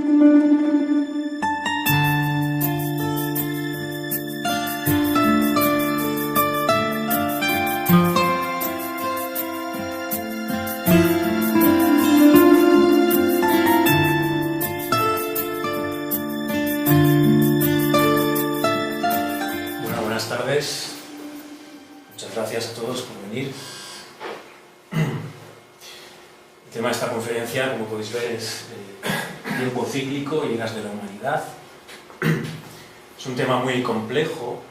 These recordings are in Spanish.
Buenas tardes. Muchas gracias a todos por venir. El tema de esta conferencia, como podéis ver, es tiempo cíclico y eras de la humanidad. Es un tema muy complejo,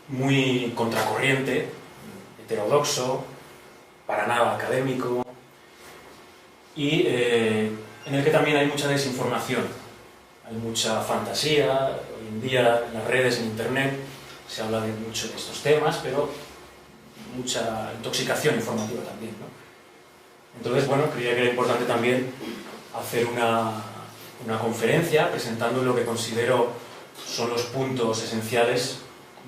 muy contracorriente, heterodoxo, para nada académico, y en el que también hay mucha desinformación, hay mucha fantasía. Hoy en día en las redes, en internet, se habla mucho de estos temas, pero mucha intoxicación informativa también, ¿no? Entonces, bueno, creía que era importante también hacer una conferencia presentando lo que considero son los puntos esenciales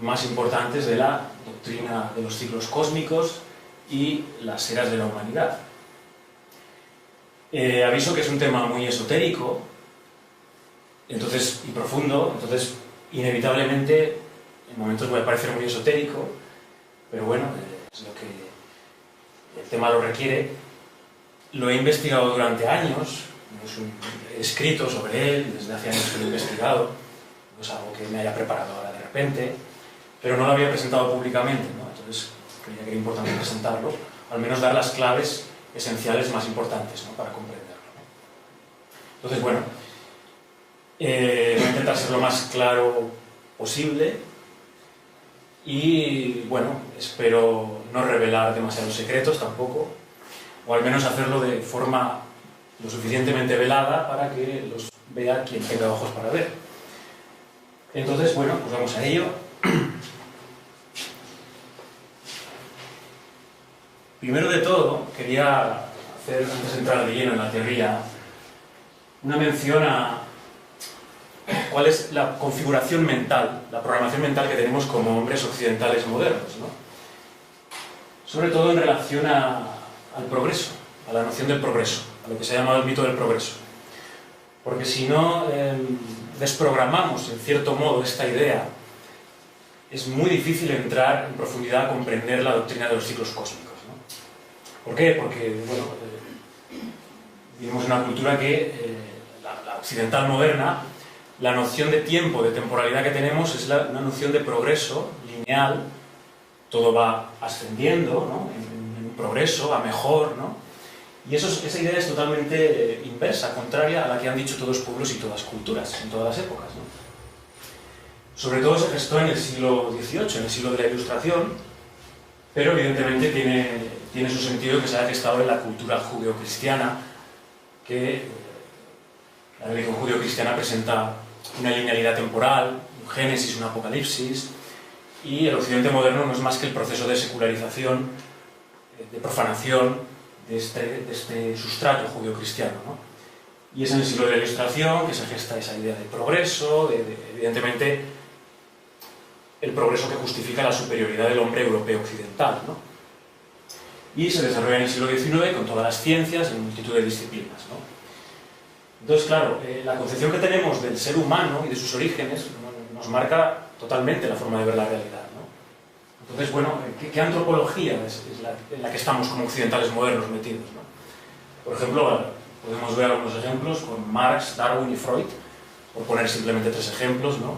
más importantes de la doctrina de los ciclos cósmicos y las eras de la humanidad. Aviso que es un tema muy esotérico y profundo, entonces inevitablemente en momentos puede parecer muy esotérico, pero bueno, es lo que el tema lo requiere. Lo he investigado durante años, he escrito sobre él, desde hace años que lo he investigado, no es algo que me haya preparado ahora de repente, pero no lo había presentado públicamente, ¿no? Entonces creía que era importante presentarlo, al menos dar las claves esenciales más importantes, ¿no?, para comprenderlo, ¿no? Entonces, bueno, voy a intentar ser lo más claro posible y, bueno, espero no revelar demasiados secretos tampoco, o al menos hacerlo de forma lo suficientemente velada para que los vea quien tenga ojos para ver. Entonces, bueno, pues vamos a ello. Primero de todo, quería hacer, antes de entrar de lleno en la teoría, una mención a cuál es la configuración mental, la programación mental que tenemos como hombres occidentales modernos, ¿no? Sobre todo en relación al progreso, a la noción del progreso, a lo que se ha llamado el mito del progreso. Porque si no desprogramamos, en cierto modo, esta idea, es muy difícil entrar en profundidad a comprender la doctrina de los ciclos cósmicos, ¿no? ¿Por qué? Porque, bueno, vivimos en una cultura que, la occidental moderna, la noción de tiempo, de temporalidad que tenemos es una noción de progreso lineal, todo va ascendiendo, ¿no?, en progreso, a mejor, ¿no? Y esa idea es totalmente inversa, contraria a la que han dicho todos los pueblos y todas las culturas, en todas las épocas, ¿no? Sobre todo se gestó en el siglo XVIII, en el siglo de la Ilustración, pero evidentemente tiene su sentido que se haya gestado en la cultura judeocristiana, que la religión judeocristiana presenta una linealidad temporal, un génesis, un apocalipsis, y el occidente moderno no es más que el proceso de secularización, de profanación de este sustrato judeocristiano, ¿no? Y es en el siglo de la Ilustración que se gesta esa idea de progreso, evidentemente el progreso que justifica la superioridad del hombre europeo occidental, ¿no? Y se desarrolla en el siglo XIX con todas las ciencias en multitud de disciplinas, ¿no? Entonces, claro, la concepción que tenemos del ser humano y de sus orígenes nos marca totalmente la forma de ver la realidad, ¿no? Entonces, bueno, ¿qué antropología es en la que estamos como occidentales modernos metidos, ¿no? Por ejemplo, podemos ver algunos ejemplos con Marx, Darwin y Freud, por poner simplemente tres ejemplos, ¿no?,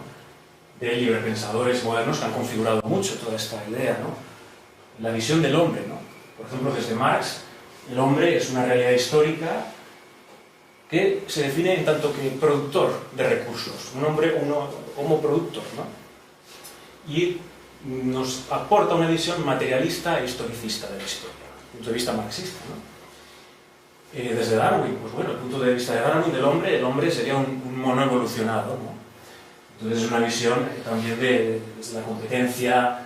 de librepensadores modernos que han configurado mucho toda esta idea, ¿no?, la visión del hombre, ¿no? Por ejemplo, desde Marx, el hombre es una realidad histórica que se define en tanto que productor de recursos, un hombre homo productor, ¿no? Y nos aporta una visión materialista e historicista de la historia, desde el punto de vista marxista, ¿no? Desde Darwin, pues bueno, el punto de vista de Darwin el hombre sería un mono evolucionado, ¿no? Entonces es una visión también desde la competencia,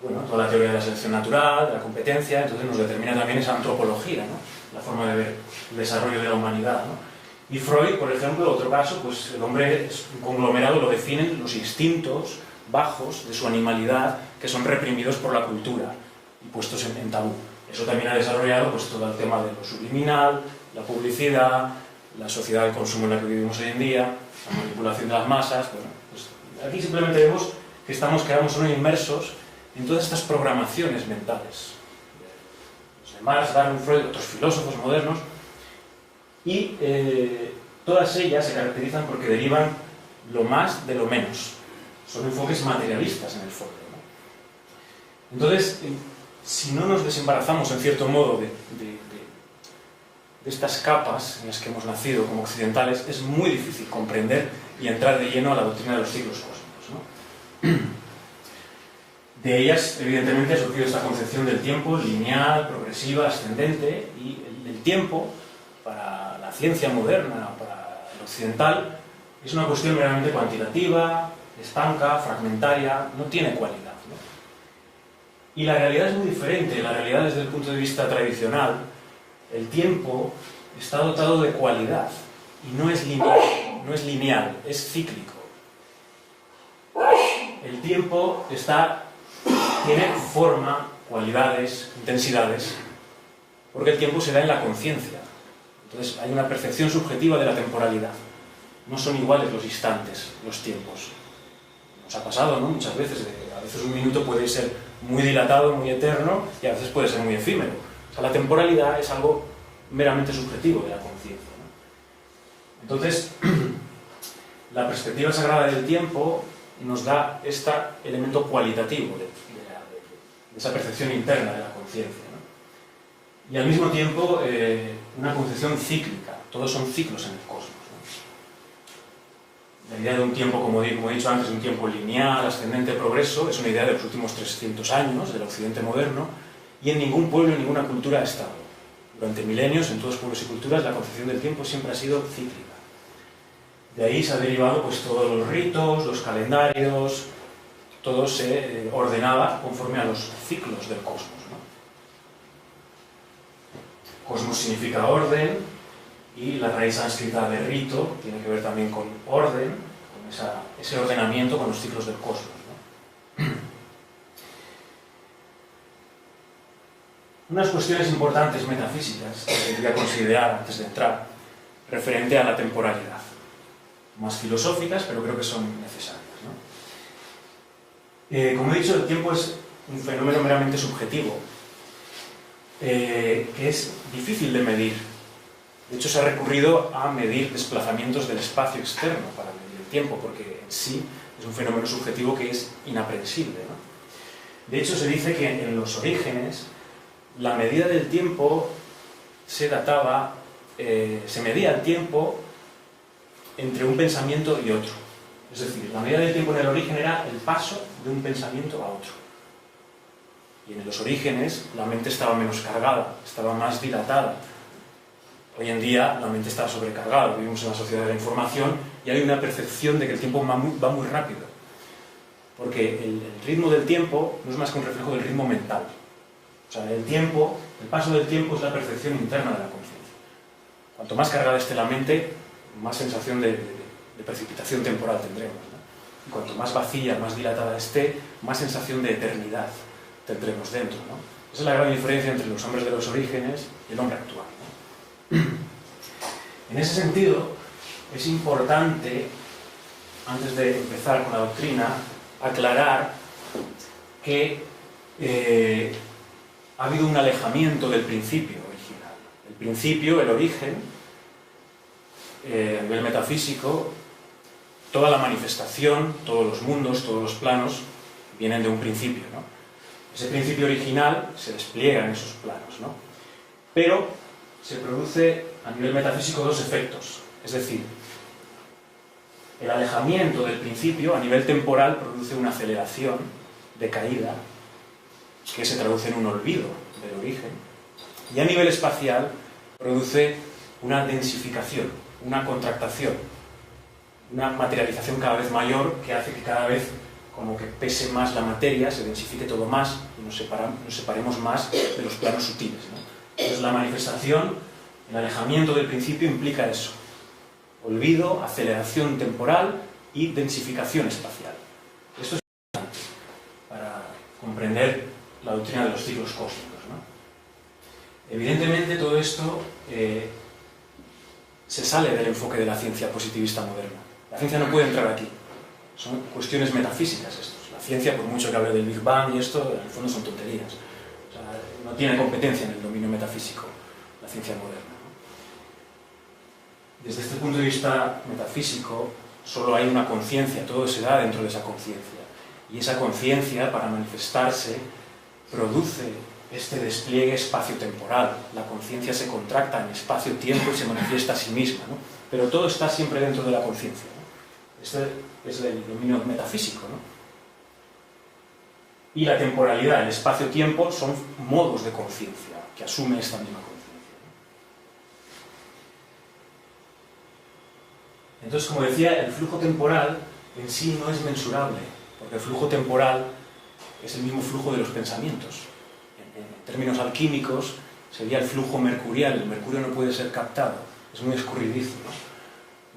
bueno, toda la teoría de la selección natural, de la competencia, entonces nos determina también esa antropología, ¿no?, la forma de ver el desarrollo de la humanidad, ¿no? Y Freud, por ejemplo, otro caso, pues el hombre es un conglomerado, lo definen los instintos bajos de su animalidad que son reprimidos por la cultura y puestos en tabú. Eso también ha desarrollado pues todo el tema de lo subliminal, la publicidad, la sociedad del consumo en la que vivimos hoy en día, la manipulación de las masas. Bueno, pues aquí simplemente vemos que quedamos inmersos en todas estas programaciones mentales. Marx, Darwin, Freud, otros filósofos modernos, y todas ellas se caracterizan porque derivan lo más de lo menos. Son enfoques materialistas en el fondo, ¿no? Entonces, si no nos desembarazamos en cierto modo de estas capas en las que hemos nacido como occidentales, es muy difícil comprender y entrar de lleno a la doctrina de los ciclos cósmicos, ¿no? De ellas, evidentemente, ha surgido esta concepción del tiempo lineal, progresiva, ascendente, y el tiempo, para la ciencia moderna, para el occidental, es una cuestión meramente cuantitativa, estanca, fragmentaria, no tiene cualidad, ¿no? Y la realidad es muy diferente. La realidad, desde el punto de vista tradicional, el tiempo está dotado de cualidad, y no es lineal, es cíclico. El tiempo tiene forma, cualidades, intensidades, porque el tiempo se da en la conciencia. Entonces hay una percepción subjetiva de la temporalidad. No son iguales los instantes, los tiempos. Nos ha pasado, ¿no? Muchas veces, a veces un minuto puede ser muy dilatado, muy eterno, y a veces puede ser muy efímero. O sea, la temporalidad es algo meramente subjetivo de la conciencia, ¿no? Entonces, la perspectiva sagrada del tiempo nos da este elemento cualitativo de esa percepción interna de la conciencia, ¿no? Y al mismo tiempo una concepción cíclica. Todos son ciclos en el cosmos, ¿no? La idea de un tiempo, como he dicho antes, un tiempo lineal, ascendente, progreso, es una idea de los últimos 300 años del occidente moderno, y en ningún pueblo, en ninguna cultura ha estado. Durante milenios, en todos los pueblos y culturas, la concepción del tiempo siempre ha sido cíclica. De ahí se ha derivado pues todos los ritos, los calendarios, todo se ordenaba conforme a los ciclos del cosmos, ¿no? Cosmos significa orden, y la raíz sánscrita de rito tiene que ver también con orden, con ese ordenamiento con los ciclos del cosmos, ¿no? Unas cuestiones importantes metafísicas que quería considerar antes de entrar, referente a la temporalidad. Más filosóficas, pero creo que son necesarias, ¿no? Como he dicho, el tiempo es un fenómeno meramente subjetivo, que es difícil de medir. De hecho, se ha recurrido a medir desplazamientos del espacio externo para medir el tiempo, porque en sí es un fenómeno subjetivo que es inaprensible, ¿no? De hecho, se dice que en los orígenes la medida del tiempo se medía el tiempo entre un pensamiento y otro. Es decir, la medida del tiempo en el origen era el paso de un pensamiento a otro. Y en los orígenes la mente estaba menos cargada, estaba más dilatada. Hoy en día la mente está sobrecargada, vivimos en la sociedad de la información y hay una percepción de que el tiempo va muy rápido. Porque el ritmo del tiempo no es más que un reflejo del ritmo mental. O sea, el paso del tiempo es la percepción interna de la conciencia. Cuanto más cargada esté la mente, más sensación de precipitación temporal tendremos, ¿no? Y cuanto más vacía, más dilatada esté, más sensación de eternidad tendremos dentro, ¿no? Esa es la gran diferencia entre los hombres de los orígenes y el hombre actual, ¿no? En ese sentido, es importante, antes de empezar con la doctrina, aclarar que ha habido un alejamiento del principio original. El principio, el origen, a nivel metafísico, toda la manifestación, todos los mundos, todos los planos, vienen de un principio, ¿no? Ese principio original se despliega en esos planos, ¿no? Pero se produce a nivel metafísico dos efectos. Es decir, el alejamiento del principio a nivel temporal produce una aceleración de caída que se traduce en un olvido del origen, y a nivel espacial produce una densificación, una contractación, una materialización cada vez mayor que hace que cada vez como que pese más la materia, se densifique todo más y nos separemos más de los planos sutiles, ¿no? Entonces la manifestación, el alejamiento del principio implica eso: olvido, aceleración temporal y densificación espacial. Esto es importante para comprender la doctrina de los ciclos cósmicos, ¿no? Evidentemente todo esto se sale del enfoque de la ciencia positivista moderna. La ciencia no puede entrar aquí. Son cuestiones metafísicas estos. La ciencia, por mucho que hable del Big Bang y esto, en el fondo son tonterías. O sea, no tiene competencia en el dominio metafísico la ciencia moderna, ¿no? Desde este punto de vista metafísico, solo hay una conciencia, todo se da dentro de esa conciencia. Y esa conciencia, para manifestarse, produce este despliegue espacio-temporal. La conciencia se contracta en espacio-tiempo y se manifiesta a sí misma, ¿no? Pero todo está siempre dentro de la conciencia, ¿no? Este es el dominio metafísico, ¿no? Y la temporalidad, el espacio-tiempo, son modos de conciencia que asume esta misma conciencia, ¿no? Entonces, como decía, el flujo temporal en sí no es mensurable, porque el flujo temporal es el mismo flujo de los pensamientos. En términos alquímicos sería el flujo mercurial. El mercurio no puede ser captado, es muy escurridizo, ¿no?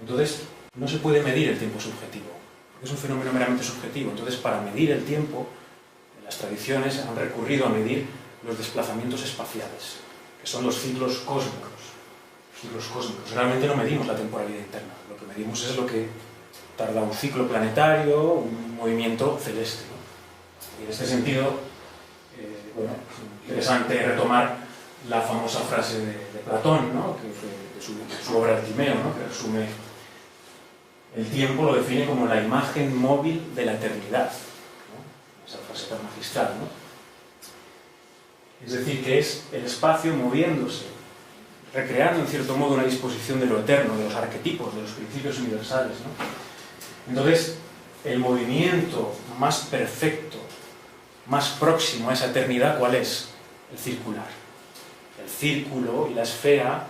Entonces, no se puede medir el tiempo subjetivo, porque es un fenómeno meramente subjetivo. Entonces, para medir el tiempo, las tradiciones han recurrido a medir los desplazamientos espaciales, que son los ciclos cósmicos. Realmente no medimos la temporalidad interna, lo que medimos es lo que tarda un ciclo planetario, un movimiento celeste, ¿no? Y en este sentido, bueno, es interesante retomar la famosa frase de Platón, ¿no? de su obra El Timeo, ¿no? Que resume el tiempo, lo define como la imagen móvil de la eternidad, ¿no? Esa frase tan magistral, ¿no? Es decir, que es el espacio moviéndose, recreando en cierto modo una disposición de lo eterno, de los arquetipos, de los principios universales, ¿no? Entonces, el movimiento más perfecto, más próximo a esa eternidad, ¿cuál es? El circular. El círculo y la esfera,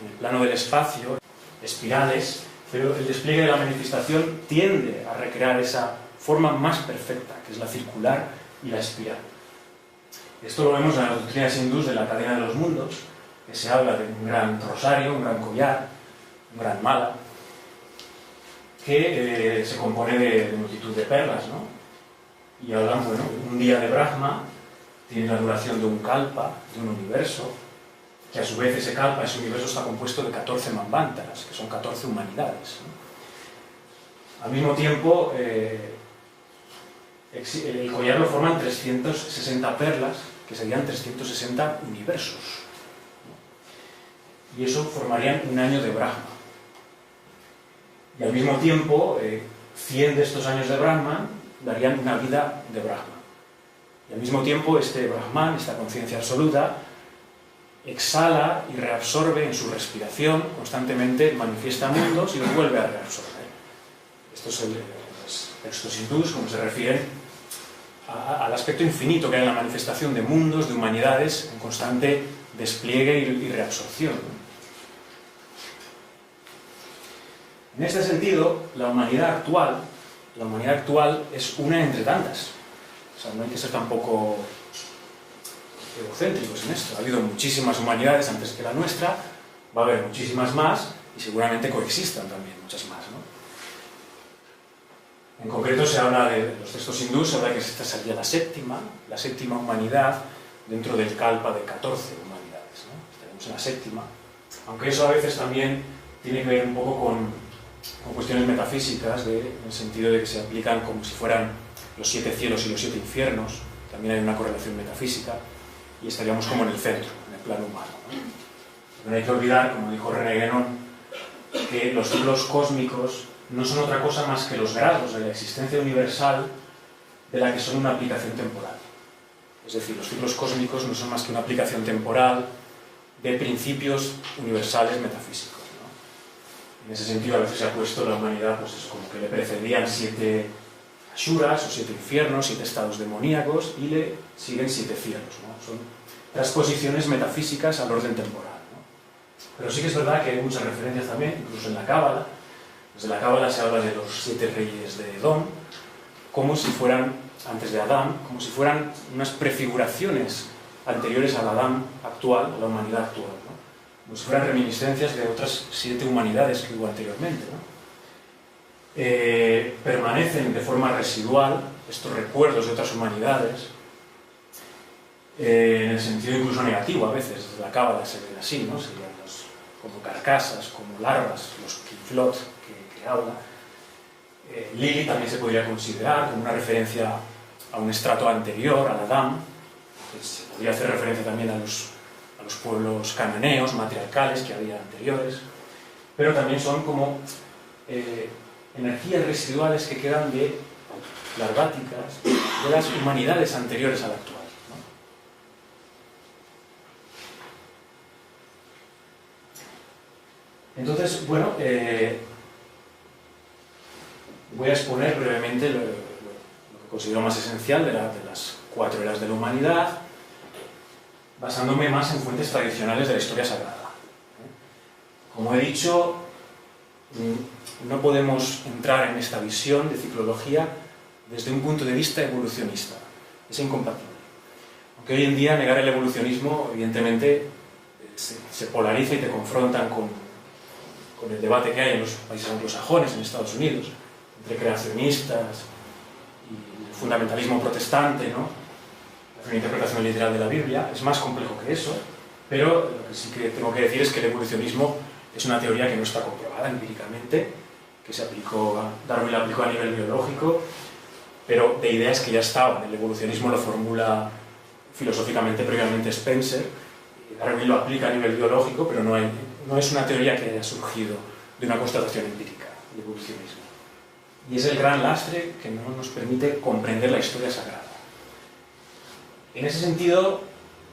en el plano del espacio, espirales, pero el despliegue de la manifestación tiende a recrear esa forma más perfecta, que es la circular y la espiral. Esto lo vemos en las doctrinas hindús de la cadena de los mundos, que se habla de un gran rosario, un gran collar, un gran mala, que se compone de multitud de perlas, ¿no? Y hablan, bueno, un día de Brahma tiene la duración de un kalpa, de un universo, que a su vez ese kalpa, ese universo está compuesto de 14 manvántaras, que son 14 humanidades, ¿no? Al mismo tiempo, el collar lo forman 360 perlas, que serían 360 universos, ¿no? Y eso formarían un año de Brahma. Y al mismo tiempo, 100 de estos años de Brahman darían una vida de Brahma. Y al mismo tiempo, este Brahman, esta conciencia absoluta, exhala y reabsorbe en su respiración, constantemente manifiesta mundos y los vuelve a reabsorber. Estos son los textos hindús, como se refieren al aspecto infinito que hay en la manifestación de mundos, de humanidades, en constante despliegue y reabsorción, ¿no? En este sentido, la humanidad actual es una entre tantas. O sea, no hay que ser tampoco egocéntricos en esto. Ha habido muchísimas humanidades antes que la nuestra, va a haber muchísimas más y seguramente coexistan también muchas más, ¿no? En concreto se habla de los textos hindús, se habla que esta sería la séptima humanidad dentro del kalpa de 14 humanidades, ¿no? Estaremos en la séptima, aunque eso a veces también tiene que ver un poco con cuestiones metafísicas, en el sentido de que se aplican como si fueran los 7 cielos y los 7 infiernos. También hay una correlación metafísica y estaríamos como en el centro, en el plano humano, ¿no? Pero no hay que olvidar, como dijo René Guénon, que los ciclos cósmicos no son otra cosa más que los grados de la existencia universal de la que son una aplicación temporal. Es decir, los ciclos cósmicos no son más que una aplicación temporal de principios universales metafísicos. En ese sentido, a veces se ha puesto la humanidad, pues es como que le precedían 7 ashuras o 7 infiernos, 7 estados demoníacos, y le siguen 7 cielos, ¿no? Son transposiciones metafísicas al orden temporal, ¿no? Pero sí que es verdad que hay muchas referencias también, incluso en la Cábala. Desde la Cábala se habla de los 7 reyes de Edom, como si fueran, antes de Adán, como si fueran unas prefiguraciones anteriores al Adán actual, a la humanidad actual, ¿no? Como si fueran reminiscencias de otras 7 humanidades que hubo anteriormente, ¿no? Permanecen de forma residual estos recuerdos de otras humanidades, en el sentido incluso negativo a veces, desde la Cábala se ve así, ¿no? Serían como carcasas, como larvas, los Kiflot que habla. Lili también se podría considerar como una referencia a un estrato anterior, al Adán, que se podría hacer referencia también a los pueblos cananeos, matriarcales que había anteriores, pero también son como energías residuales que quedan de larváticas de las humanidades anteriores a la actual, ¿no? Entonces, bueno, voy a exponer brevemente lo que considero más esencial de las 4 eras de la humanidad, basándome más en fuentes tradicionales de la historia sagrada. Como he dicho, no podemos entrar en esta visión de ciclología desde un punto de vista evolucionista. Es incompatible. Aunque hoy en día negar el evolucionismo, evidentemente, se polariza y te confrontan con el debate que hay en los países anglosajones, en Estados Unidos, entre creacionistas y el fundamentalismo protestante, ¿no? La interpretación literal de la Biblia. Es más complejo que eso, pero lo que sí que tengo que decir es que el evolucionismo es una teoría que no está comprobada empíricamente, que Darwin la aplicó a nivel biológico, pero de ideas que ya estaban. El evolucionismo lo formula filosóficamente previamente Spencer, Darwin lo aplica a nivel biológico, pero no es una teoría que haya surgido de una constatación empírica, el evolucionismo. Y es el gran lastre que no nos permite comprender la historia sagrada. En ese sentido,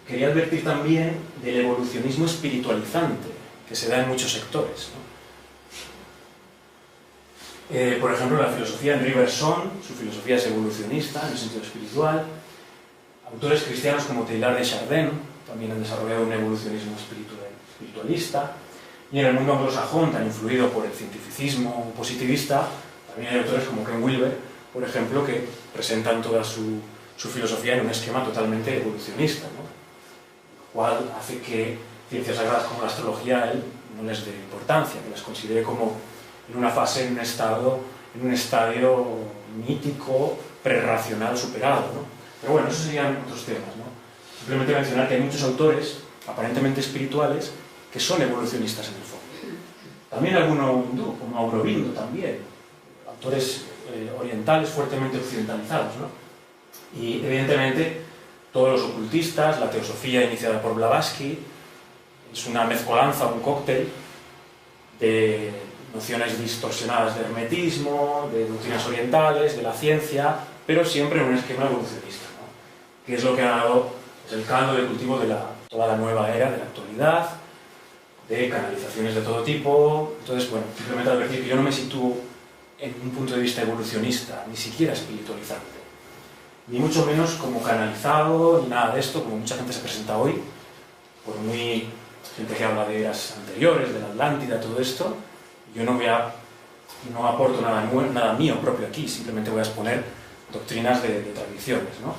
quería advertir también del evolucionismo espiritualizante que se da en muchos sectores, ¿no? Por ejemplo, la filosofía de Riverson, su filosofía es evolucionista en el sentido espiritual. Autores cristianos como Teilhard de Chardin también han desarrollado un evolucionismo espiritualista. Y en el mundo anglosajón, tan influido por el cientificismo positivista, también hay autores como Ken Wilber, por ejemplo, que presentan toda su filosofía en un esquema totalmente evolucionista, ¿no? Lo cual hace que ciencias sagradas como la astrología a él no les dé importancia, que las considere como en una fase, en un estadio mítico, prerracional, superado, ¿no? Pero bueno, esos serían otros temas, ¿no? Simplemente mencionar que hay muchos autores aparentemente espirituales que son evolucionistas en el fondo. También alguno hindú, como Aurobindo también, autores orientales fuertemente occidentalizados, ¿no? Y evidentemente todos los ocultistas, la teosofía iniciada por Blavatsky, es una mezcolanza, un cóctel de nociones distorsionadas de hermetismo, de doctrinas orientales, de la ciencia, pero siempre en un esquema evolucionista, ¿no? Que es lo que ha dado el caldo de cultivo de toda la nueva era de la actualidad, de canalizaciones de todo tipo. Entonces, bueno, simplemente advertir que yo no me sitúo en un punto de vista evolucionista, ni siquiera espiritualizante, ni mucho menos como canalizado, ni nada de esto, como mucha gente se presenta hoy, por muy gente que habla de eras anteriores, de la Atlántida, todo esto. Yo no aporto nada mío propio aquí, simplemente voy a exponer doctrinas de tradiciones, ¿no?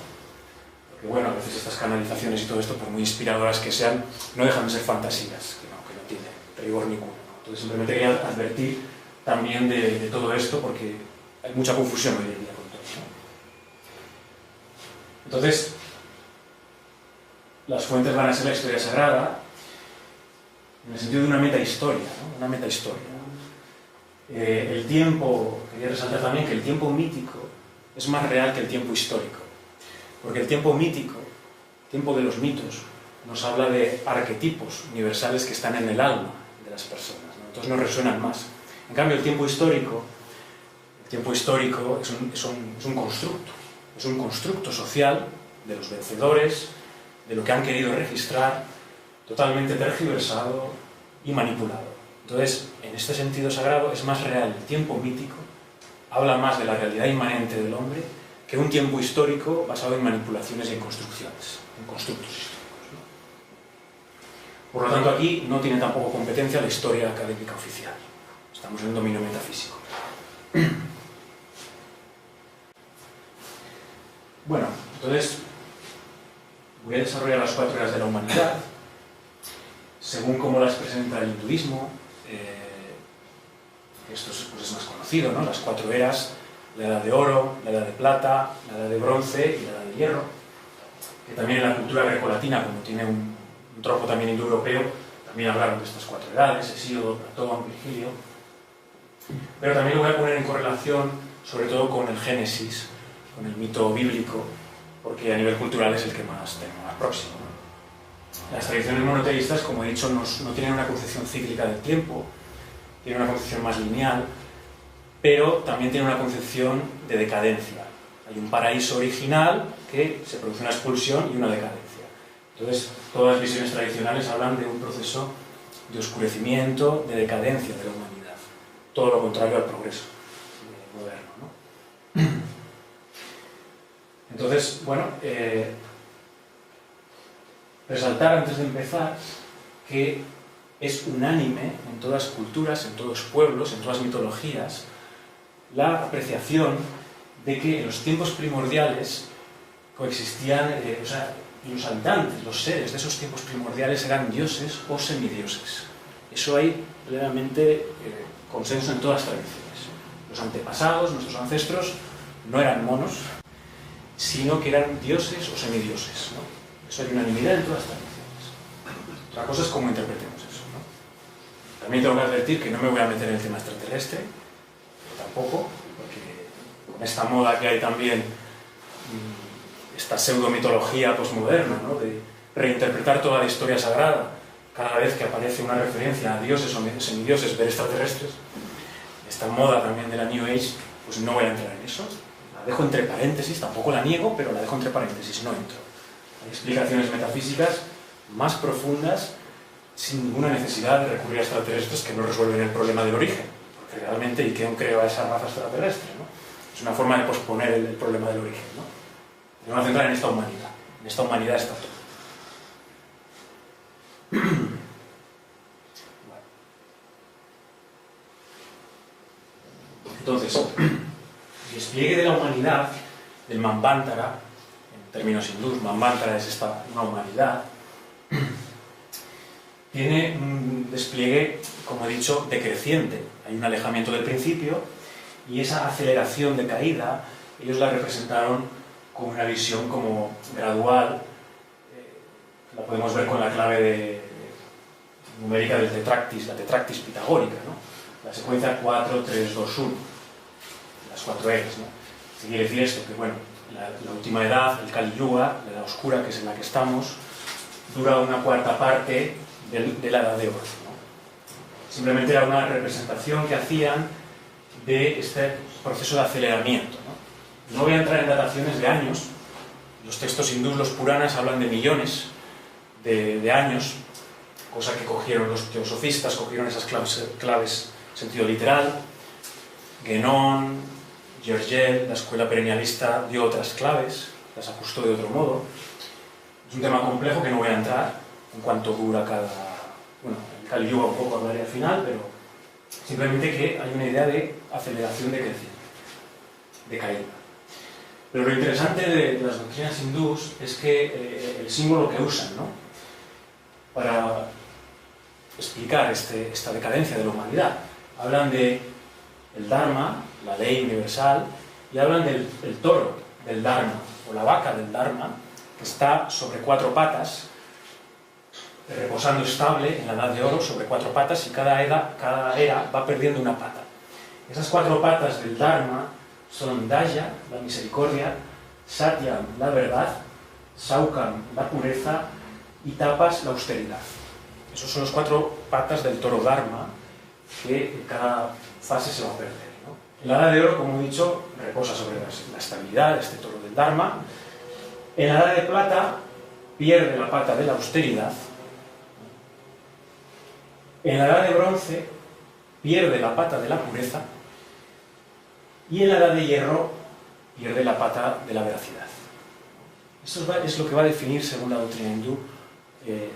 Porque bueno, a veces estas canalizaciones y todo esto, por muy inspiradoras que sean, no dejan de ser fantasías, que no tienen rigor ninguno, ¿no? Entonces simplemente quería advertir también de todo esto, porque hay mucha confusión hoy en día con todo esto, ¿no? Entonces, las fuentes van a ser la historia sagrada, en el sentido de una metahistoria, ¿no? Una metahistoria. El tiempo, quería resaltar también que el tiempo mítico es más real que el tiempo histórico, porque el tiempo mítico, el tiempo de los mitos, nos habla de arquetipos universales que están en el alma de las personas, ¿no? Entonces nos resuenan más. En cambio, el tiempo histórico es un constructo social de los vencedores, de lo que han querido registrar, totalmente tergiversado y manipulado. Entonces, en este sentido sagrado es más real el tiempo mítico, habla más de la realidad inmanente del hombre, que un tiempo histórico basado en manipulaciones y en construcciones, en constructos históricos, ¿no? Por lo tanto, aquí no tiene tampoco competencia la historia académica oficial. Estamos en un dominio metafísico. Bueno, entonces voy a desarrollar las 4 eras de la humanidad, según cómo las presenta el hinduismo. Esto pues es más conocido, ¿no? Las 4 eras: la edad de oro, la edad de plata, la edad de bronce y la edad de hierro, que también en la cultura grecolatina, como tiene un tropo también indoeuropeo, También hablaron de estas 4 edades, Hesíodo, Platón, Virgilio. Pero también lo voy a poner en correlación, sobre todo con el Génesis, con el mito bíblico, porque a nivel cultural es el que más tenemos más próximo, ¿no? Las tradiciones monoteístas, como he dicho, no tienen una concepción cíclica del tiempo, tienen una concepción más lineal, pero también tienen una concepción de decadencia. Hay un paraíso original que se produce una expulsión y una decadencia. Entonces, todas las visiones tradicionales hablan de un proceso de oscurecimiento, de decadencia de la humanidad. Todo lo contrario al progreso moderno, ¿no? Entonces, bueno, resaltar antes de empezar que es unánime en todas culturas, en todos pueblos, en todas mitologías, la apreciación de que en los tiempos primordiales coexistían, los habitantes, los seres de esos tiempos primordiales eran dioses o semidioses. Eso hay plenamente consenso en todas las tradiciones. Los antepasados, nuestros ancestros, no eran monos, sino que eran dioses o semidioses, ¿no? Eso hay unanimidad en todas las tradiciones. Otra cosa es cómo interpretemos eso, ¿no? También tengo que advertir que no me voy a meter en el tema extraterrestre, tampoco, porque con esta moda que hay también, esta pseudo-mitología posmoderna, ¿no? De reinterpretar toda la historia sagrada, cada vez que aparece una referencia a dioses o semidioses, ver extraterrestres, esta moda también de la New Age, pues no voy a entrar en eso. La dejo entre paréntesis, tampoco la niego, pero la dejo entre paréntesis, no entro. Hay explicaciones metafísicas más profundas, sin ninguna necesidad de recurrir a extraterrestres que no resuelven el problema del origen, porque realmente Ikeon creó a esa raza extraterrestre, ¿no? Es una forma de posponer el problema del origen, ¿no? Me voy a centrar en esta humanidad. En esta humanidad está todo. Entonces, el despliegue de la humanidad, del Manvantara, en términos hindús, Manvantara es una humanidad, tiene un despliegue, como he dicho, decreciente. Hay un alejamiento del principio y esa aceleración de caída, ellos la representaron con una visión como gradual, la podemos ver con la clave numérica del tetractis, la tetractis pitagórica, ¿no? La secuencia 4, 3, 2, 1, las 4 eras, ¿no? ¿Qué quiere decir esto? Que bueno, la última edad, el Kali Yuga, la edad oscura, que es en la que estamos, dura una cuarta parte de la edad de oro, ¿no? Simplemente era una representación que hacían de este proceso de aceleramiento, ¿no? No voy a entrar en dataciones de años. Los textos hindús, los Puranas, hablan de millones de años, cosa que cogieron los teosofistas, cogieron esas claves en sentido literal. Guénon, Giorgel, la escuela perennialista, dio otras claves, las ajustó de otro modo. Es un tema complejo que no voy a entrar en cuanto dura cada... Bueno, el Kali Yuga un poco hablaré al final, pero simplemente que hay una idea de aceleración decreciente, de caída. Pero lo interesante de las doctrinas hindús es que el símbolo que usan, ¿no?, para explicar esta decadencia de la humanidad, hablan de el Dharma, la ley universal, y hablan del toro del Dharma, o la vaca del Dharma, que está sobre 4 patas, reposando estable en la edad de oro sobre 4 patas, y cada era va perdiendo una pata. Esas 4 patas del Dharma son Daya, la misericordia, Satyam, la verdad, Saukam, la pureza, y Tapas, la austeridad. Esos son los 4 patas del toro Dharma, que en cada fase se va a perder, ¿no? En la edad de oro, como he dicho, reposa sobre la estabilidad, este toro del Dharma. En la edad de plata pierde la pata de la austeridad. En la edad de bronce pierde la pata de la pureza. Y en la edad de hierro pierde la pata de la veracidad. Eso es lo que va a definir, según la doctrina hindú,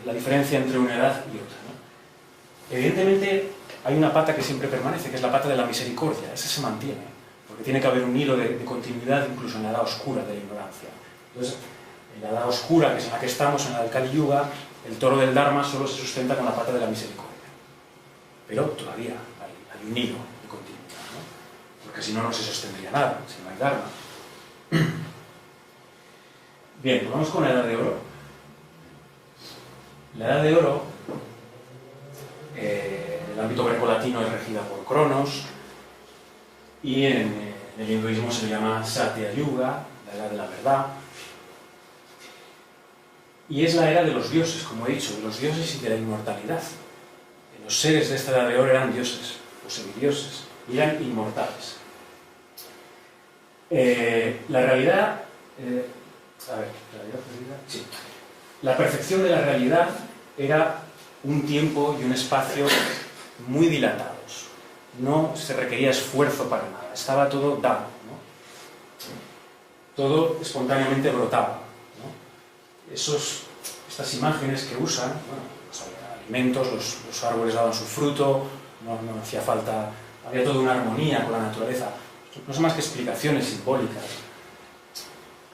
la diferencia entre una edad y otra, ¿no? Evidentemente hay una pata que siempre permanece, que es la pata de la misericordia. Esa se mantiene, porque tiene que haber un hilo de continuidad incluso en la edad oscura de la ignorancia. Entonces, en la edad oscura, que es en la que estamos, en la del Kali Yuga, el toro del Dharma solo se sustenta con la pata de la misericordia. Pero todavía hay un hilo de continuidad, ¿no? Porque si no, no se sostendría nada, si no hay Dharma. Bien, pues vamos con la edad de oro. La edad de oro ámbito grecolatino es regida por Cronos, y en el hinduismo se le llama Satya Yuga, la era de la verdad. Y es la era de los dioses, como he dicho, de los dioses y de la inmortalidad. Los seres de esta edad de oro eran dioses, o semidioses, y eran inmortales. La realidad... Sí. La percepción de la realidad era un tiempo y un espacio muy dilatados. No se requería esfuerzo para nada. Estaba todo dado, ¿no? Todo espontáneamente brotaba, ¿no? Estas imágenes que usan, bueno, los alimentos, los árboles daban su fruto, no hacía falta, había toda una armonía con la naturaleza. No son más que explicaciones simbólicas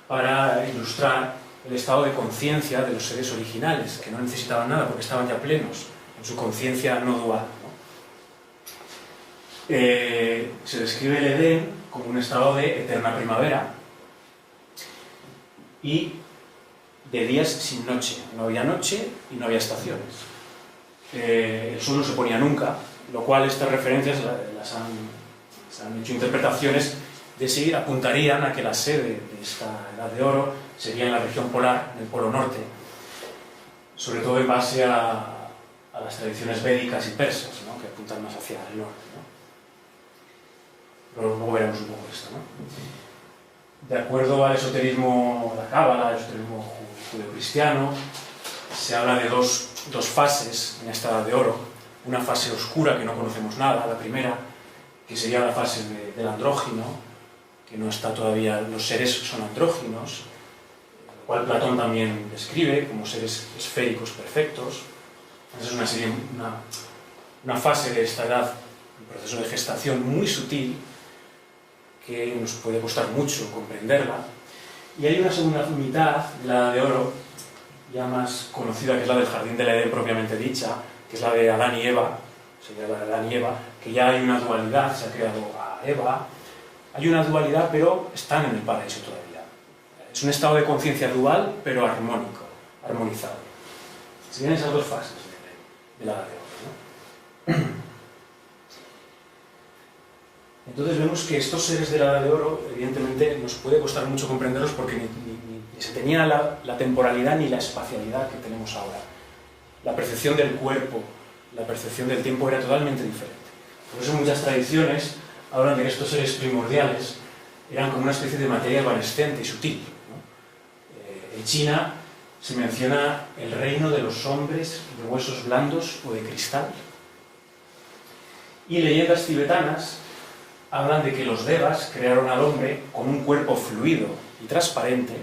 para ilustrar el estado de conciencia de los seres originales, que no necesitaban nada porque estaban ya plenos en su conciencia no dual, ¿no? Se describe el Edén como un estado de eterna primavera y de días sin noche. No había noche y no había estaciones. El sol no se ponía nunca, lo cual estas referencias se han hecho interpretaciones de si apuntarían a que la sede de esta edad de oro sería en la región polar, en el polo norte, sobre todo en base a las tradiciones védicas y persas, ¿no?, que apuntan más hacia el norte, ¿no? Pero luego veremos un poco esto, ¿no? De acuerdo al esoterismo, la cábala, al esoterismo judeocristiano, se habla de dos fases en esta edad de oro. Una fase oscura que no conocemos nada, la primera, que sería la fase del andrógino, que no está todavía, los seres son andróginos, lo cual Platón también describe como seres esféricos perfectos. Entonces es una fase de esta edad, un proceso de gestación muy sutil, que nos puede costar mucho comprenderla. Y hay una segunda mitad de la Edad de Oro, ya más conocida, que es la del Jardín del Edén propiamente dicha, que es la de Adán y Eva, sería la de Adán y Eva, que ya hay una dualidad, se ha creado a Eva, hay una dualidad, pero están en el paraíso todavía. Es un estado de conciencia dual, pero armónico, armonizado. Serían esas dos fases de la Edad de Oro, ¿no? Entonces vemos que estos seres de la Edad de Oro, evidentemente, nos puede costar mucho comprenderlos porque ni se tenía la temporalidad ni la espacialidad que tenemos ahora. La percepción del cuerpo, la percepción del tiempo era totalmente diferente. Por eso muchas tradiciones hablan de que estos seres primordiales eran como una especie de materia evanescente y sutil, ¿no? En China se menciona el reino de los hombres de huesos blandos o de cristal. Y leyendas tibetanas hablan de que los devas crearon al hombre con un cuerpo fluido y transparente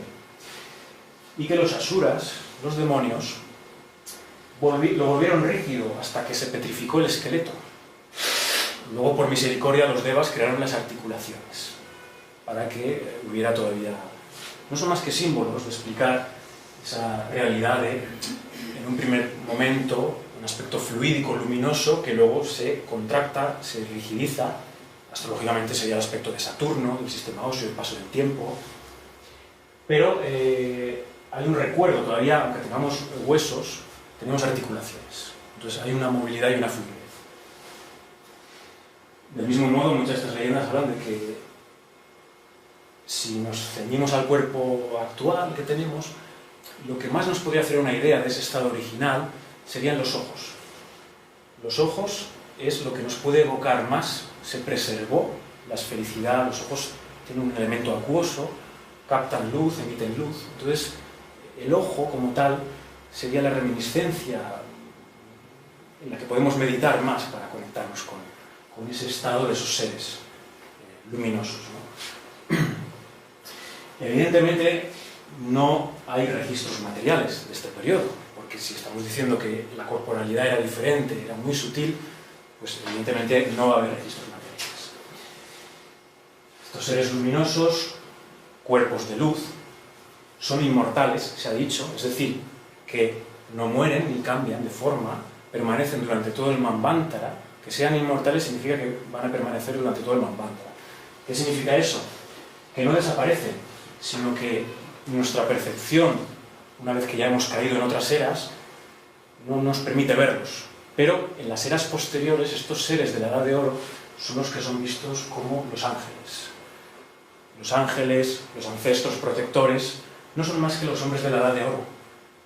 y que los asuras, los demonios, lo volvieron rígido hasta que se petrificó el esqueleto. Luego, por misericordia, los devas crearon las articulaciones para que hubiera todavía... No son más que símbolos de explicar esa realidad de, en un primer momento, un aspecto fluídico, luminoso, que luego se contracta, se rigidiza. Astrológicamente sería el aspecto de Saturno, del sistema óseo, el paso del tiempo. Pero hay un recuerdo, todavía, aunque tengamos huesos, tenemos articulaciones. Entonces hay una movilidad y una fluidez. Del mismo modo, muchas de estas leyendas hablan de que si nos ceñimos al cuerpo actual que tenemos, lo que más nos podría hacer una idea de ese estado original serían los ojos. Los ojos es lo que nos puede evocar más. Se preservó la esfericidad, los ojos tienen un elemento acuoso, captan luz, emiten luz. Entonces, el ojo como tal sería la reminiscencia en la que podemos meditar más para conectarnos con ese estado de esos seres luminosos, ¿no? Evidentemente, no hay registros materiales de este periodo, porque si estamos diciendo que la corporalidad era diferente, era muy sutil, pues evidentemente no va a haber registros materiales. Estos seres luminosos, cuerpos de luz, son inmortales, se ha dicho, es decir, que no mueren ni cambian de forma, permanecen durante todo el Manvantara. Que sean inmortales significa que van a permanecer durante todo el Manvantara. ¿Qué significa eso? Que no desaparecen, sino que nuestra percepción, una vez que ya hemos caído en otras eras, no nos permite verlos, Pero en las eras posteriores, estos seres de la Edad de Oro son los que son vistos como los ángeles. Los ángeles, los ancestros protectores, no son más que los hombres de la Edad de Oro.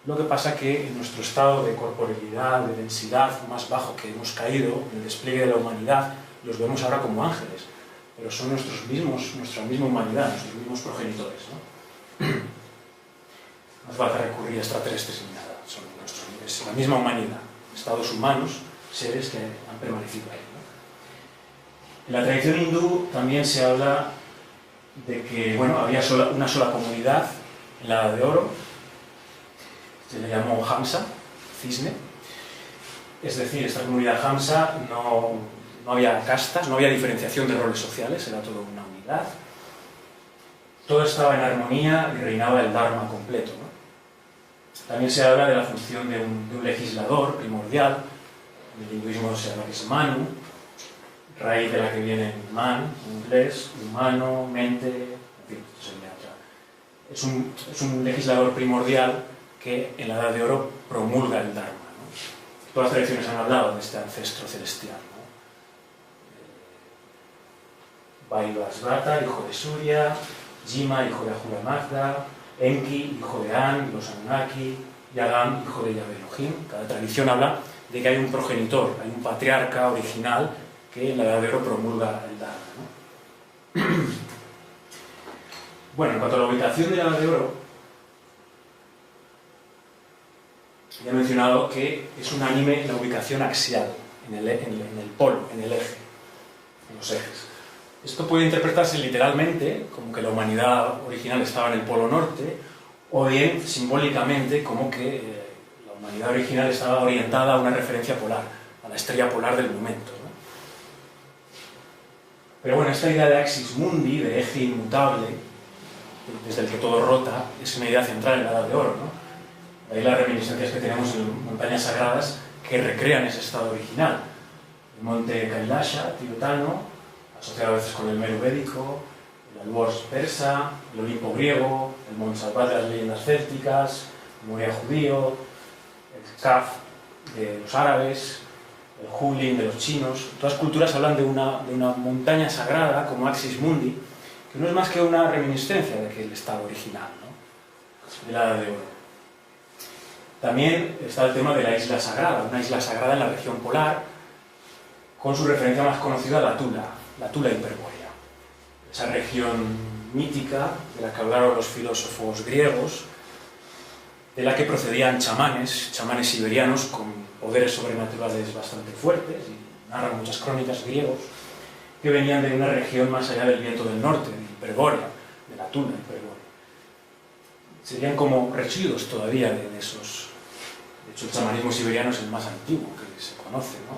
Lo que pasa que en nuestro estado de corporeidad, de densidad más bajo que hemos caído, en el despliegue de la humanidad, los vemos ahora como ángeles, pero son nuestra misma humanidad, nuestros mismos progenitores, ¿no? No hace falta recurrir a extraterrestres ni nada, es la misma humanidad, estados humanos, seres que han permanecido ahí, ¿no? En la tradición hindú también se habla de que, bueno, había una sola comunidad en la Edad de Oro, se le llamó Hamsa, cisne. Es decir, esta comunidad Hamsa no había castas, no había diferenciación de roles sociales, era todo una unidad. Todo estaba en armonía y reinaba el Dharma completo, ¿no? También se habla de la función de un legislador primordial. En el hinduismo se habla que es Manu, raíz de la que viene Man, en inglés, humano, mente, en fin, esto sería otra. Es un legislador primordial que en la Edad de Oro promulga el Dharma, ¿no? Todas las tradiciones han hablado de este ancestro celestial, ¿no? Vaivasvata, hijo de Surya, Jima, hijo de Ahura Mazda, Enki, hijo de An, los Anunnaki, Yagam, hijo de Yahvé Elohim. Cada tradición habla de que hay un progenitor, hay un patriarca original que en la Edad de Oro promulga el Dharma, ¿no? Bueno, en cuanto a la ubicación de la Edad de Oro, ya he mencionado que es unánime la ubicación axial, en el polo, en el eje, en los ejes. Esto puede interpretarse literalmente como que la humanidad original estaba en el polo norte, o bien simbólicamente como que la humanidad original estaba orientada a una referencia polar, a la estrella polar del momento, ¿no? Pero bueno, esta idea de axis mundi, de eje inmutable, desde el que todo rota, es una idea central en la Edad de Oro, ¿no? De ahí las reminiscencias que tenemos en montañas sagradas que recrean ese estado original. El monte Kailasha, tibetano, asociado a veces con el Meru védico, el Alborz persa, el Olimpo griego, el Montsalvat de las leyendas célticas, el Moria judío, el Kaf de los árabes, el Hulin de los chinos. Todas culturas hablan de una montaña sagrada como Axis Mundi, que no es más que una reminiscencia de aquel estado original, ¿no? De la Edad de Oro. También está el tema de la isla sagrada, una isla sagrada en la región polar, con su referencia más conocida, la Tula Hiperbórea. Esa región mítica de la que hablaron los filósofos griegos, de la que procedían chamanes siberianos con poderes sobrenaturales bastante fuertes, y narran muchas crónicas griegos, que venían de una región más allá del viento del norte, de Hiperbórea, de la Tula Hiperbórea. Serían como residuos todavía de esos. De hecho, el chamanismo siberiano es el más antiguo que se conoce, ¿no?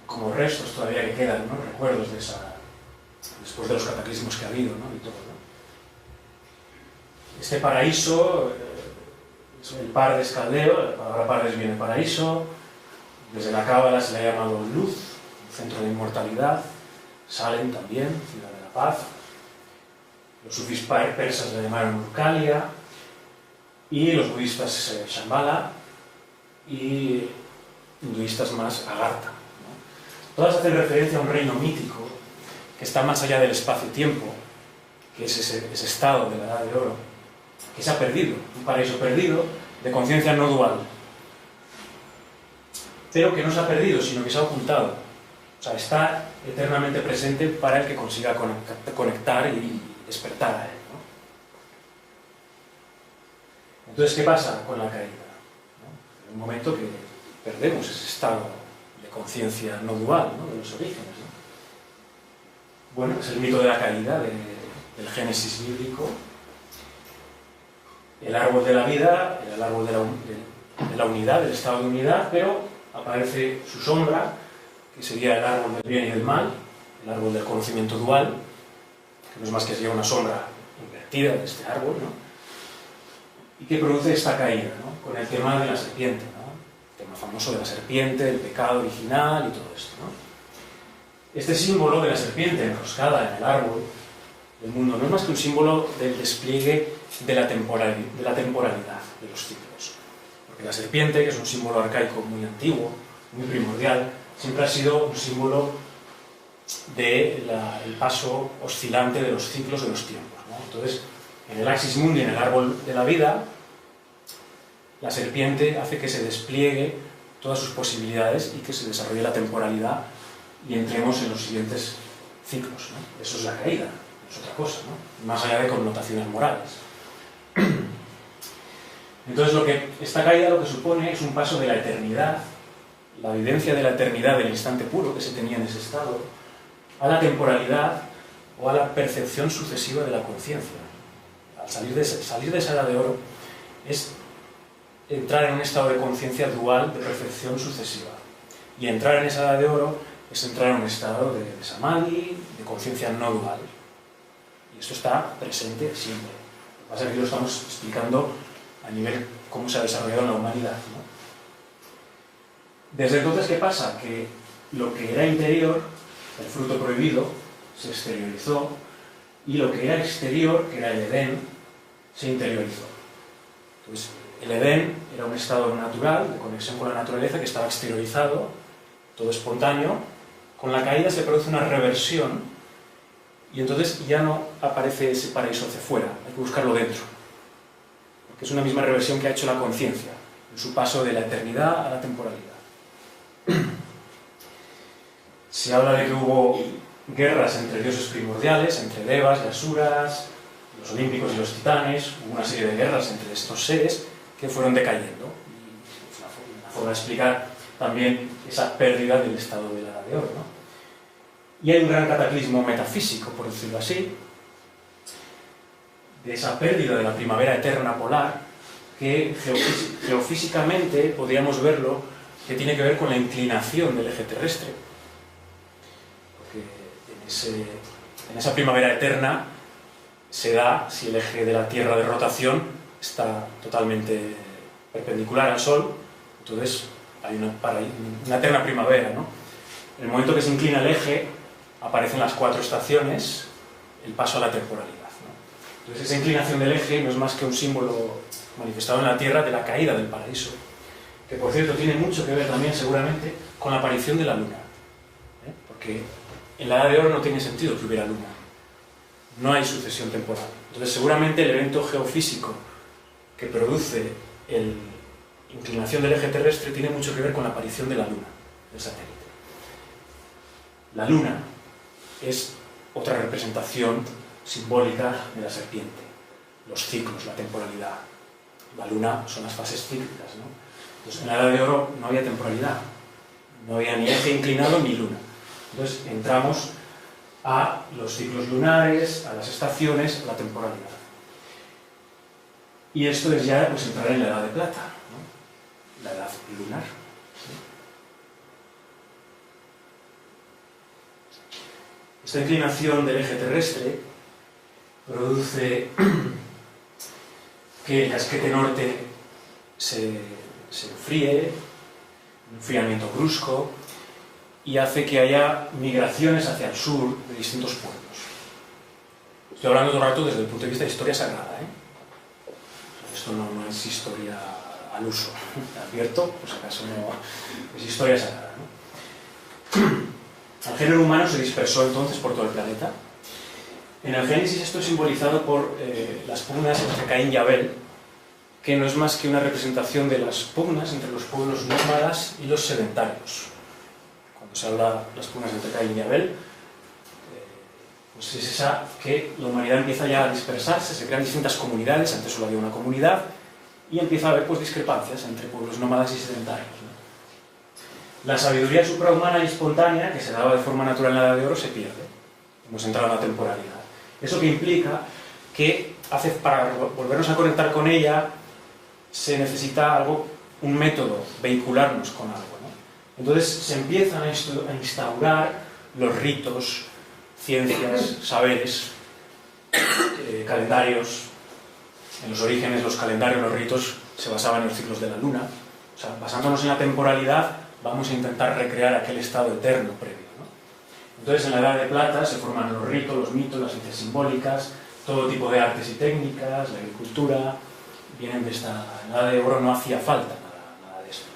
Como restos todavía que quedan, ¿no? Recuerdos de esa, después de los cataclismos que ha habido, ¿no? Y todo, ¿no? Este paraíso, el Pardes caldeo, la palabra Pardes viene de paraíso, desde la Cábala se le ha llamado luz, centro de inmortalidad, Salem también, ciudad de la paz, los sufís persas le llamaron Urkalia, y los budistas Shambhala, y hinduistas más Agartha, ¿no? Todas hacen referencia a un reino mítico que está más allá del espacio-tiempo, que es ese estado de la Edad de Oro, que se ha perdido, un paraíso perdido de conciencia no dual, pero que no se ha perdido, sino que se ha ocultado. O sea, está eternamente presente para el que consiga conectar y despertar a él, ¿no? Entonces, ¿qué pasa con la caída? ¿No? En un momento que perdemos ese estado de conciencia no dual, ¿no? De los orígenes, ¿no? Bueno, es el mito de la caída del Génesis bíblico. El árbol de la vida, el árbol de la unidad, del estado de unidad, pero aparece su sombra, que sería el árbol del bien y del mal, el árbol del conocimiento dual, que no es más que sería una sombra invertida de este árbol, ¿no? Y que produce esta caída, ¿no? Con el tema de la serpiente, ¿no? El tema famoso de la serpiente, el pecado original y todo esto, ¿no? Este símbolo de la serpiente enroscada en el árbol del mundo no es más que un símbolo del despliegue de la temporalidad de los ciclos. Porque la serpiente, que es un símbolo arcaico muy antiguo, muy primordial, siempre ha sido un símbolo del paso oscilante de los ciclos de los tiempos, ¿no? Entonces, en el Axis Mundi, en el árbol de la vida, la serpiente hace que se despliegue todas sus posibilidades y que se desarrolle la temporalidad y entremos en los siguientes ciclos, ¿no? Eso es la caída, no es otra cosa, ¿no? Más allá de connotaciones morales. Entonces, esta caída lo que supone es un paso de la eternidad, la vivencia de la eternidad del instante puro que se tenía en ese estado, a la temporalidad o a la percepción sucesiva de la conciencia. Al salir de esa edad de oro es entrar en un estado de conciencia dual de percepción sucesiva. Y entrar en esa edad de oro es entrar en un estado de samadhi, de conciencia no dual. Y esto está presente siempre. Lo que pasa es que aquí lo estamos explicando a nivel cómo se ha desarrollado en la humanidad, ¿no? Desde entonces, ¿qué pasa? Que lo que era interior, el fruto prohibido, se exteriorizó, y lo que era exterior, que era el Edén, se interiorizó. Entonces, el Edén era un estado natural, de conexión con la naturaleza, que estaba exteriorizado, todo espontáneo. Con la caída se produce una reversión, y entonces ya no aparece ese paraíso hacia afuera, hay que buscarlo dentro. Porque es una misma reversión que ha hecho la conciencia, en su paso de la eternidad a la temporalidad. Se habla de que hubo guerras entre dioses primordiales, entre devas y asuras, los olímpicos y los titanes. Hubo una serie de guerras entre estos seres que fueron decayendo. Y es una forma de explicar también esa pérdida del estado de la edad de oro, ¿no? Y hay un gran cataclismo metafísico, por decirlo así, de esa pérdida de la primavera eterna polar, que geofísicamente podríamos verlo, que tiene que ver con la inclinación del eje terrestre. Porque en esa primavera eterna se da si el eje de la Tierra de rotación está totalmente perpendicular al Sol, entonces hay una eterna primavera, ¿no? En el momento que se inclina el eje, aparecen las 4 estaciones, el paso a la temporalidad, ¿no? Entonces esa inclinación del eje no es más que un símbolo manifestado en la Tierra de la caída del paraíso, que por cierto tiene mucho que ver también seguramente con la aparición de la luna, ¿eh? Porque en la edad de oro no tiene sentido que hubiera luna, no hay sucesión temporal. Entonces seguramente el evento geofísico que produce la inclinación del eje terrestre tiene mucho que ver con la aparición de la luna, del satélite. La luna es otra representación simbólica de la serpiente, los ciclos, la temporalidad. La luna son las fases cíclicas, ¿no? Entonces, en la edad de oro no había temporalidad, no había ni eje inclinado ni luna. Entonces entramos a los ciclos lunares, a las estaciones, a la temporalidad. Y esto es ya pues, entrar en la edad de plata, ¿no? La edad lunar. ¿Sí? Esta inclinación del eje terrestre produce que el casquete norte se enfríe, un enfriamiento brusco, y hace que haya migraciones hacia el sur de distintos pueblos. Estoy hablando todo el rato desde el punto de vista de historia sagrada, ¿eh? Esto no es historia al uso, ¿te advierto? Por si acaso no es historia sagrada, ¿no? El género humano se dispersó entonces por todo el planeta. En el Génesis esto es simbolizado por las pugnas entre Caín y Abel, que no es más que una representación de las pugnas entre los pueblos nómadas y los sedentarios. Cuando se habla de las pugnas entre Caín y Abel, pues es esa que la humanidad empieza ya a dispersarse, se crean distintas comunidades, antes solo había una comunidad, y empieza a haber pues, discrepancias entre pueblos nómadas y sedentarios, ¿no? La sabiduría suprahumana y espontánea, que se daba de forma natural en la Edad de Oro, se pierde. Hemos entrado en la temporalidad. Eso que implica que para volvernos a conectar con ella se necesita algo, un método, vehicularnos con algo, ¿no? Entonces se empiezan a instaurar los ritos, ciencias, saberes, calendarios. En los orígenes los calendarios, los ritos se basaban en los ciclos de la luna. O sea, basándonos en la temporalidad vamos a intentar recrear aquel estado eterno previo, ¿no? Entonces en la Edad de Plata se forman los ritos, los mitos, las ciencias simbólicas, todo tipo de artes y técnicas, la agricultura, vienen de esta... En la Edad de Oro no hacía falta nada de esto,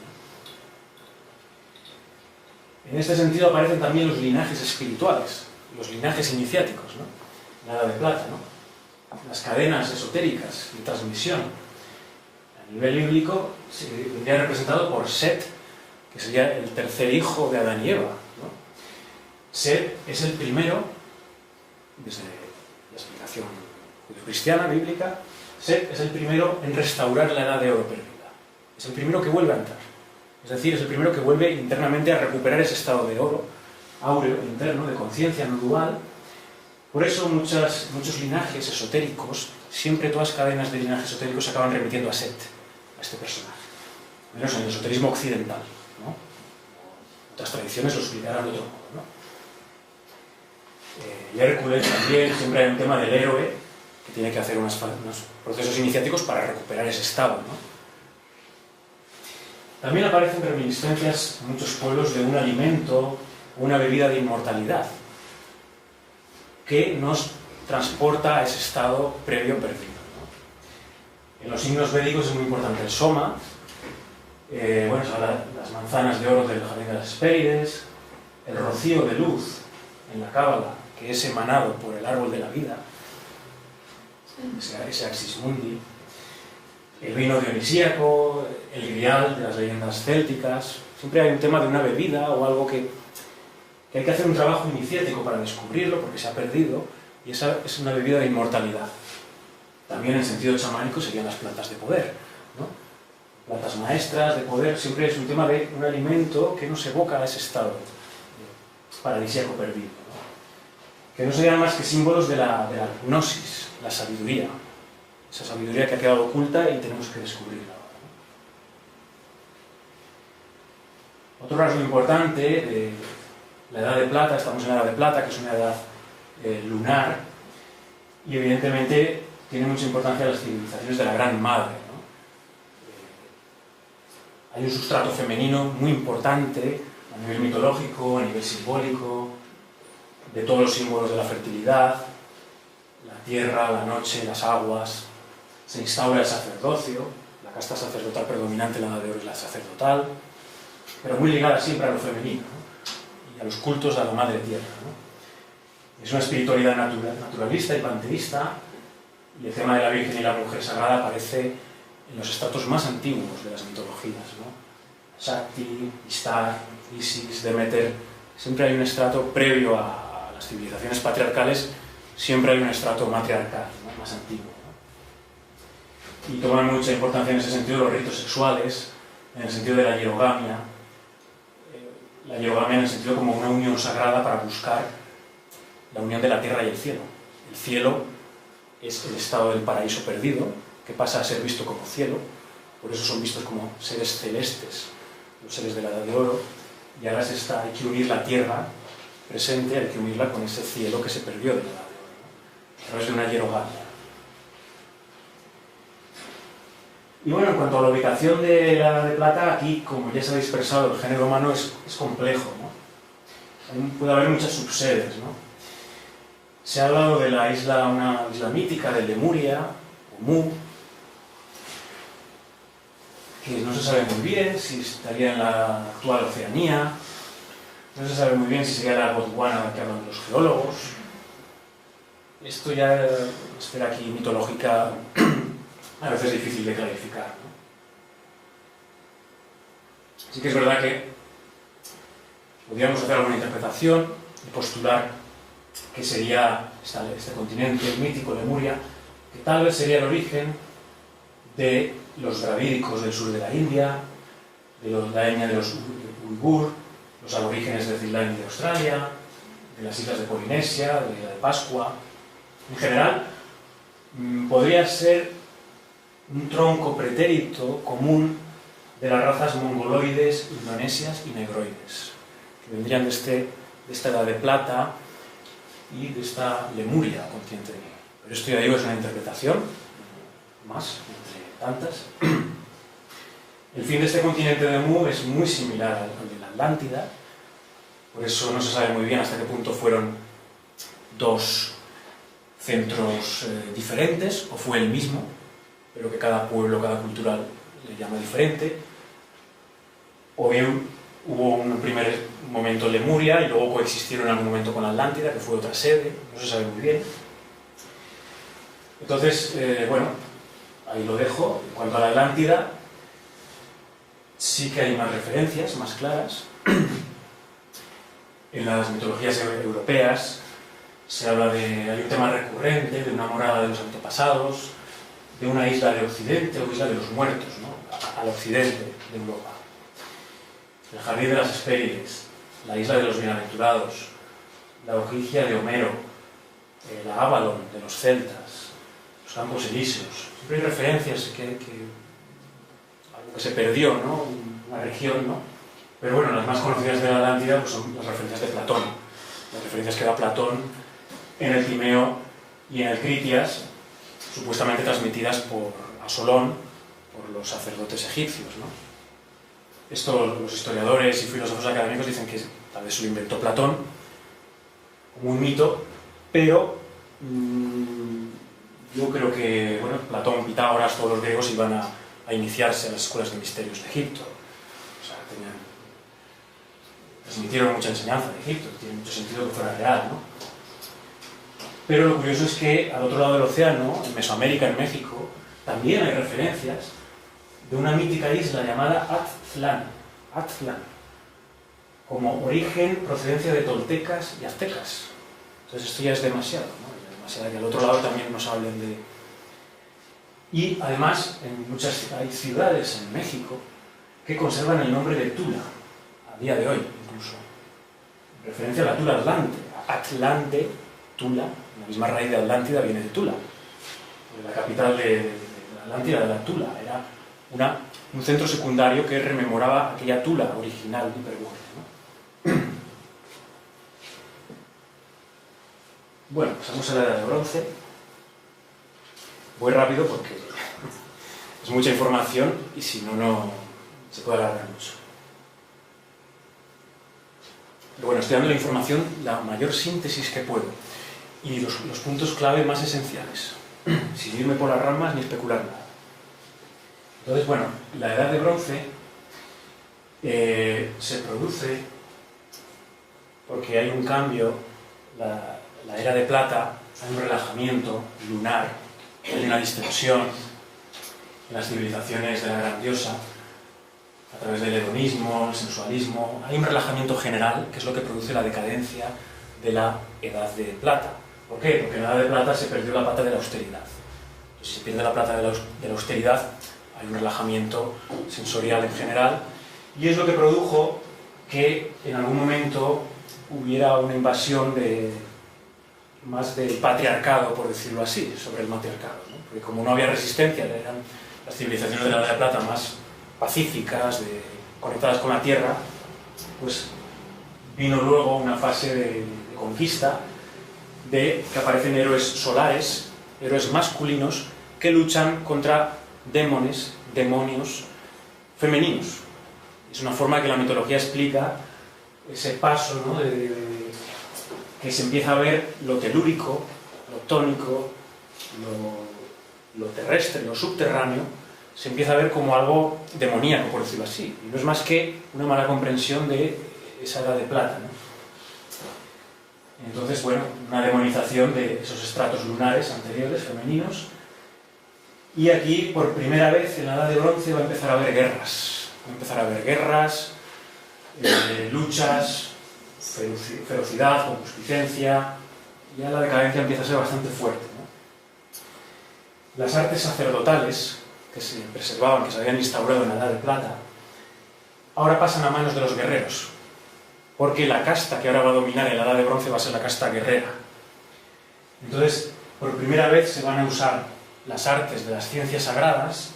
En este sentido aparecen también los linajes espirituales, los linajes iniciáticos, ¿no? La Edad de Plata, ¿no? Las cadenas esotéricas de transmisión. A nivel bíblico se vendría representado por Set, que sería el tercer hijo de Adán y Eva, ¿no? Set es el primero, desde la explicación judio-cristiana, bíblica, Set es el primero en restaurar la edad de oro perdida. Es el primero que vuelve a entrar. Es decir, es el primero que vuelve internamente a recuperar ese estado de oro, áureo, interno, de conciencia no dual. Por eso muchos linajes esotéricos, siempre todas cadenas de linajes esotéricos se acaban remitiendo a Set, a este personaje. Menos en el esoterismo occidental, ¿no? Otras tradiciones lo explicarán de otro modo, ¿no? Y Hércules también, siempre hay un tema del héroe que tiene que hacer unos procesos iniciáticos para recuperar ese estado, ¿no? También aparecen reminiscencias en muchos pueblos de un alimento, una bebida de inmortalidad, que nos transporta a ese estado previo perdido, ¿no? En los signos védicos es muy importante el soma, bueno, son las manzanas de oro del jardín de las Hespérides, el rocío de luz en la Cábala, que es emanado por el árbol de la vida, ese axis mundi, el vino dionisíaco, el grial de las leyendas célticas. Siempre hay un tema de una bebida o algo que hay que hacer un trabajo iniciático para descubrirlo, porque se ha perdido, y esa es una bebida de inmortalidad. También en sentido chamánico serían las plantas de poder, ¿no? Plantas maestras de poder, siempre es un tema de un alimento que nos evoca a ese estado paradisíaco perdido, ¿no? Que no serían más que símbolos de la gnosis, la sabiduría, esa sabiduría que ha quedado oculta y tenemos que descubrirla ahora, ¿no? Otro rasgo importante de la Edad de Plata, estamos en la Edad de Plata, que es una edad lunar, y evidentemente tiene mucha importancia las civilizaciones de la Gran Madre, ¿no? Hay un sustrato femenino muy importante a nivel mitológico, a nivel simbólico, de todos los símbolos de la fertilidad, la tierra, la noche, las aguas. Se instaura el sacerdocio, la casta sacerdotal predominante en la Edad de Oro es la sacerdotal, pero muy ligada siempre a lo femenino, ¿no? Y a los cultos a la madre tierra, ¿no? Es una espiritualidad naturalista y panteísta, y el tema de la Virgen y la mujer sagrada aparece en los estratos más antiguos de las mitologías, ¿no? Shakti, Ishtar, Isis, Demeter. Siempre hay un estrato previo a las civilizaciones patriarcales, siempre hay un estrato matriarcal, ¿no? Más antiguo, ¿no? Y toman mucha importancia en ese sentido los ritos sexuales, en el sentido de la hierogamia. La hierogamia en el sentido como una unión sagrada para buscar la unión de la tierra y el cielo. El cielo es el estado del paraíso perdido, que pasa a ser visto como cielo, por eso son vistos como seres celestes, los seres de la Edad de Oro, y ahora hay que unir la tierra presente, hay que unirla con ese cielo que se perdió de la Edad de Oro, ¿no? A través de una hierogamia. Y bueno, en cuanto a la ubicación de la Edad de Plata, aquí, como ya se ha dispersado, el género humano es complejo, ¿no? Puede haber muchas subsedes, ¿no? Se ha hablado de la isla, una isla mítica de Lemuria, o Mu, que no se sabe muy bien si estaría en la actual Oceanía, no se sabe muy bien si sería la Gondwana que hablan los geólogos. Esto ya, esfera aquí mitológica, a veces es difícil de clarificar, ¿no? Sí que es verdad que podríamos hacer alguna interpretación y postular que sería este continente mítico, Lemuria, que tal vez sería el origen de los dravídicos del sur de la India, de la etnia de los Uigur, los aborígenes de Ceilán y de Australia, de las islas de Polinesia, de la isla de Pascua. En general, podría ser un tronco pretérito común de las razas mongoloides, indonesias y negroides, que vendrían de esta Edad de Plata y de esta Lemuria consciente de mí. Pero esto ya digo, es una interpretación, más, entre tantas. El fin de este continente de Mu es muy similar al de la Atlántida, por eso no se sabe muy bien hasta qué punto fueron dos centros diferentes, o fue el mismo, pero que cada pueblo, cada cultura le llama diferente, o bien Hubo un primer momento en Lemuria y luego coexistieron en algún momento con Atlántida, que fue otra sede, no se sabe muy bien. Entonces, bueno, ahí lo dejo. En cuanto a la Atlántida, sí que hay más referencias, más claras. En las mitologías europeas se habla hay un tema recurrente de una morada de los antepasados, de una isla de Occidente o isla de los muertos, ¿no? Al occidente de Europa. El jardín de las Hespérides, la isla de los bienaventurados, la Ogygia de Homero, la Avalon de los celtas, los campos elíseos. Siempre hay referencias algo que se perdió, ¿no? Una región, ¿no? Pero bueno, las más conocidas de la Atlántida pues son las referencias de Platón. Las referencias que da Platón en el Timeo y en el Critias, supuestamente transmitidas a Solón por los sacerdotes egipcios, ¿no? Esto los historiadores y filósofos académicos dicen que tal vez se lo inventó Platón como un mito, pero yo creo que bueno, Platón, Pitágoras, todos los griegos iban a iniciarse a las escuelas de misterios de Egipto. O sea, transmitieron mucha enseñanza de Egipto, tiene mucho sentido que fuera real, ¿no? Pero lo curioso es que al otro lado del océano, en Mesoamérica, en México, también hay referencias de una mítica isla llamada Aztlán, como origen, procedencia de toltecas y aztecas. Entonces esto ya es demasiado, ¿no? Ya es demasiado que al otro lado también nos hablen de... Y además, hay ciudades en México que conservan el nombre de Tula, a día de hoy incluso. En referencia a la Tula Atlante. Atlante, Tula, la misma raíz de Atlántida viene de Tula. La capital de la Atlántida, de la Tula, era un centro secundario que rememoraba aquella Tula original hiperbórea, ¿no? Bueno, pasamos a la Edad de Bronce. Voy rápido porque es mucha información y si no, no se puede alargar mucho. Pero bueno, estoy dando la información, la mayor síntesis que puedo y los puntos clave más esenciales, sin irme por las ramas ni especular nada. Entonces, bueno, la Edad de Bronce se produce porque hay un cambio, la Era de Plata, hay un relajamiento lunar, hay una distensión en las civilizaciones de la Gran Diosa, a través del hedonismo, el sensualismo, hay un relajamiento general que es lo que produce la decadencia de la Edad de Plata. ¿Por qué? Porque en la Edad de Plata se perdió la pata de la austeridad. Entonces, si se pierde la plata de la austeridad, hay un relajamiento sensorial en general, y es lo que produjo que en algún momento hubiera una invasión más del patriarcado, por decirlo así, sobre el matriarcado, ¿no? Porque como no había resistencia, eran las civilizaciones de la Edad de Plata más pacíficas, conectadas con la tierra, pues vino luego una fase de conquista, que aparecen héroes solares, héroes masculinos, que luchan contra demonios femeninos. Es una forma que la mitología explica ese paso, ¿no? Que se empieza a ver lo telúrico, lo tónico, lo terrestre, lo subterráneo, se empieza a ver como algo demoníaco, por decirlo así. Y no es más que una mala comprensión de esa Edad de Plata, ¿no? Entonces, bueno, una demonización de esos estratos lunares anteriores, femeninos. Y aquí, por primera vez, en la Edad de Bronce, va a empezar a haber guerras. Va a empezar a haber guerras, luchas, ferocidad, concupiscencia. Ya la decadencia empieza a ser bastante fuerte, ¿no? Las artes sacerdotales que se preservaban, que se habían instaurado en la Edad de Plata, ahora pasan a manos de los guerreros, porque la casta que ahora va a dominar en la Edad de Bronce va a ser la casta guerrera. Entonces, por primera vez se van a usar las artes de las ciencias sagradas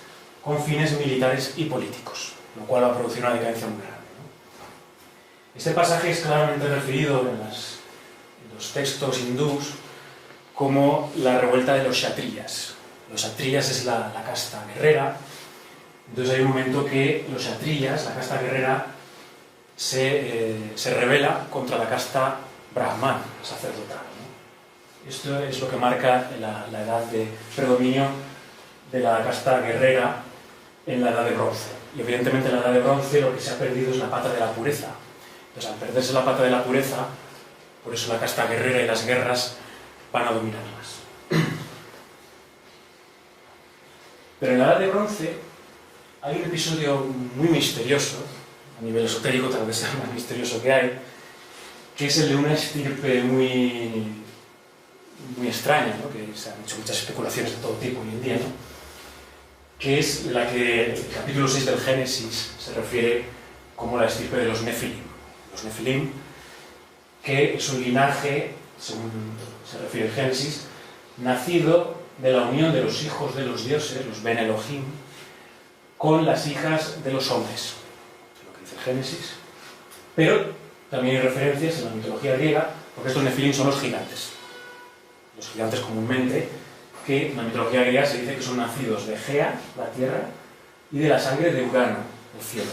con fines militares y políticos, lo cual va a producir una decadencia muy grande, ¿no? Este pasaje es claramente referido en los textos hindús como la revuelta de los kshatriyas. Los kshatriyas es la casta guerrera. Entonces hay un momento que los kshatriyas, la casta guerrera, se rebela contra la casta brahman, sacerdotal, ¿no? Esto es lo que marca la edad de predominio de la casta guerrera en la Edad de Bronce. Y evidentemente en la Edad de Bronce lo que se ha perdido es la pata de la pureza. Entonces, al perderse la pata de la pureza, por eso la casta guerrera y las guerras van a dominar más. Pero en la Edad de Bronce hay un episodio muy misterioso, a nivel esotérico tal vez sea el más misterioso que hay, que es el de una estirpe muy extraña, ¿no? Que se han hecho muchas especulaciones de todo tipo hoy en día, ¿no? Que es la que el capítulo 6 del Génesis se refiere como la estirpe de los Nefilim. Los Nefilim, que es un linaje, según se refiere el Génesis, nacido de la unión de los hijos de los dioses, los Ben Elohim, con las hijas de los hombres, lo que dice el Génesis. Pero también hay referencias en la mitología griega, porque estos Nefilim son los gigantes. Los gigantes comúnmente, que en la mitología griega se dice que son nacidos de Gea, la tierra, y de la sangre de Urano, el cielo.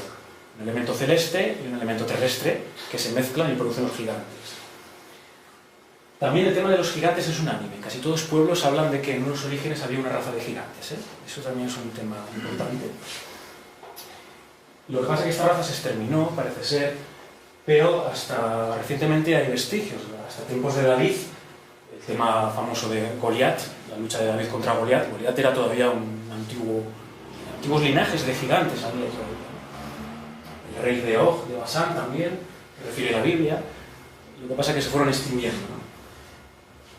Un elemento celeste y un elemento terrestre que se mezclan y producen los gigantes. También el tema de los gigantes es unánime. En casi todos los pueblos hablan de que en unos orígenes había una raza de gigantes, ¿eh? Eso también es un tema importante. Lo que pasa es que esta raza se exterminó, parece ser, pero hasta recientemente hay vestigios. Hasta tiempos de David, el tema famoso de Goliat, la lucha de David contra Goliat. Goliat era todavía antiguos linajes de gigantes. El rey de Og, de Basán también, que refiere la Biblia. Lo que pasa es que se fueron extinguiendo, ¿no?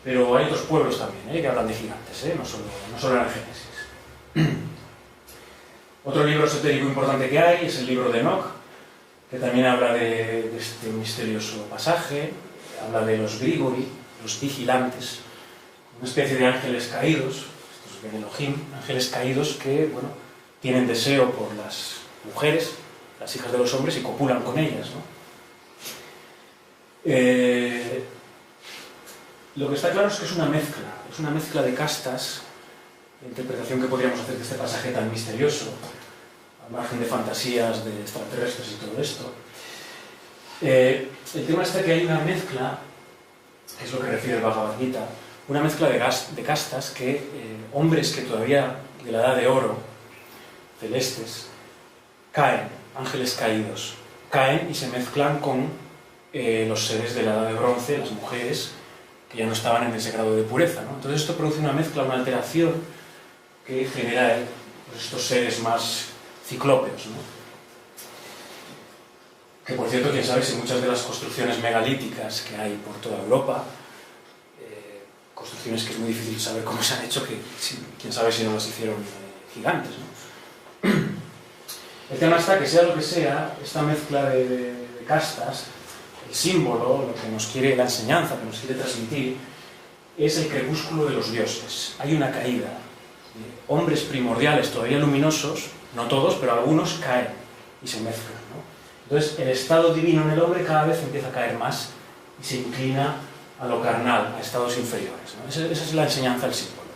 Pero hay otros pueblos también, que hablan de gigantes, no solo en el Génesis. Otro libro esotérico importante que hay es el libro de Enoch, que también habla de este misterioso pasaje, habla de los Grigori, los vigilantes, una especie de ángeles caídos, estos Ben Elohim, ángeles caídos que, bueno, tienen deseo por las mujeres, las hijas de los hombres, y copulan con ellas, ¿no? Lo que está claro es que es una mezcla de castas, la interpretación que podríamos hacer de este pasaje tan misterioso, al margen de fantasías de extraterrestres y todo esto. El tema está que hay una mezcla, que es lo que refiere el Bhagavad Gita, una mezcla de castas que hombres que todavía de la edad de oro, celestes, caen, ángeles caídos, caen y se mezclan con los seres de la edad de bronce, las mujeres, que ya no estaban en ese grado de pureza, ¿no? Entonces esto produce una mezcla, una alteración que genera pues, estos seres más ciclópeos, ¿no? Que por cierto, quién sabe si muchas de las construcciones megalíticas que hay por toda Europa, construcciones que es muy difícil saber cómo se han hecho, que quién sabe si no las hicieron gigantes, ¿no? El tema está que sea lo que sea, esta mezcla de castas, el símbolo, lo que nos quiere, la enseñanza que nos quiere transmitir, es el crepúsculo de los dioses. Hay una caída. Hombres primordiales todavía luminosos, no todos, pero algunos caen y se mezclan, ¿no? Entonces el estado divino en el hombre cada vez empieza a caer más y se inclina a lo carnal, a estados inferiores, ¿no? Esa es la enseñanza del símbolo,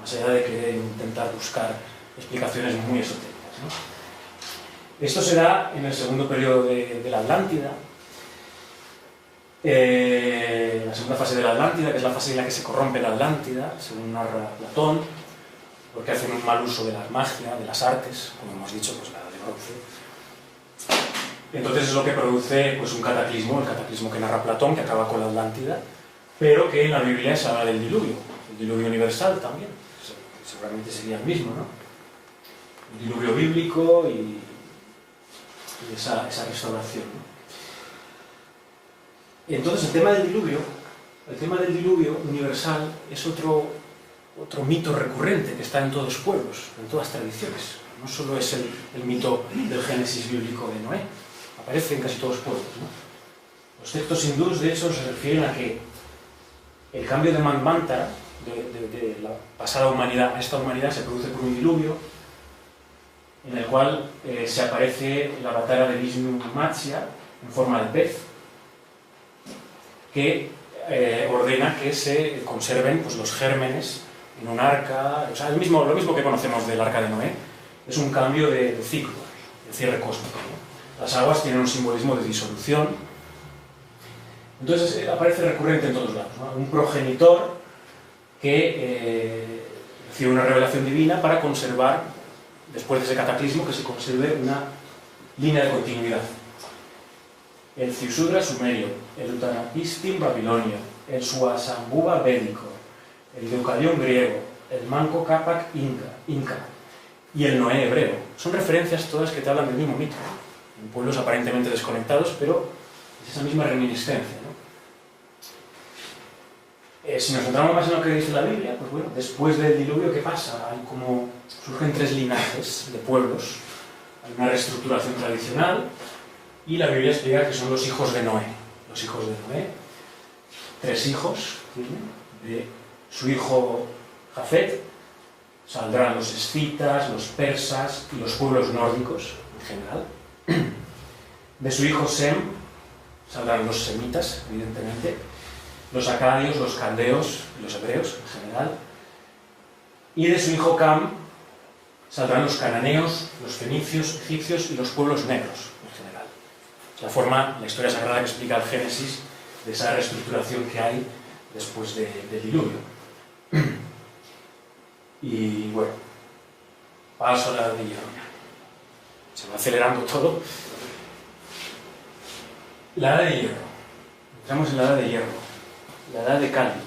más allá de querer intentar buscar explicaciones muy esotéricas, ¿no? Esto se da en el segundo periodo de la Atlántida. La segunda fase de la Atlántida, que es la fase en la que se corrompe la Atlántida, según narra Platón, porque hacen un mal uso de la magia, de las artes, como hemos dicho, pues la de bronce. Entonces es lo que produce pues, un cataclismo, el cataclismo que narra Platón, que acaba con la Atlántida, pero que en la Biblia se habla del diluvio, el diluvio universal también, seguramente sería el mismo, ¿no? El diluvio bíblico y esa restauración, ¿no? Entonces el tema del diluvio universal es otro mito recurrente que está en todos los pueblos, en todas las tradiciones. No solo es el mito del Génesis bíblico de Noé, aparece en casi todos los pueblos, ¿no? Los textos hindúes, de hecho, se refieren a que el cambio de Manvantara, de la pasada humanidad a esta humanidad, se produce por un diluvio en el cual se aparece la avatara de Vishnu Matsya en forma de pez, que ordena que se conserven pues, los gérmenes en un arca, o sea, lo mismo que conocemos del arca de Noé, es un cambio de ciclo, de cierre cósmico, ¿no? Las aguas tienen un simbolismo de disolución, entonces aparece recurrente en todos lados, ¿no? Un progenitor que recibe una revelación divina para conservar después de ese cataclismo, que se conserve una línea de continuidad. El Ziusudra sumerio, el Utnapishtim babilonio, el Suassambhuva védico, el Deucalión griego, el Manco Cápac inca y el Noé hebreo. Son referencias todas que te hablan del mismo mito, ¿no? En pueblos aparentemente desconectados, pero es esa misma reminiscencia, ¿no? Si nos centramos más en lo que dice la Biblia, pues bueno, después del diluvio, ¿qué pasa? Hay como surgen 3 linajes de pueblos, hay una reestructuración tradicional, y la Biblia explica que son los hijos de Noé. Los hijos de Noé, 3 hijos, de su hijo Jafet, saldrán los escitas, los persas y los pueblos nórdicos en general. De su hijo Sem saldrán los semitas, evidentemente, los acadios, los caldeos y los hebreos en general. Y de su hijo Cam saldrán los cananeos, los fenicios, egipcios y los pueblos negros en general. La historia sagrada que explica el Génesis de esa reestructuración que hay después del diluvio. Y bueno, paso a la de hierro. Se va acelerando todo. La edad de hierro. Entramos en la edad de hierro. La edad de Kali.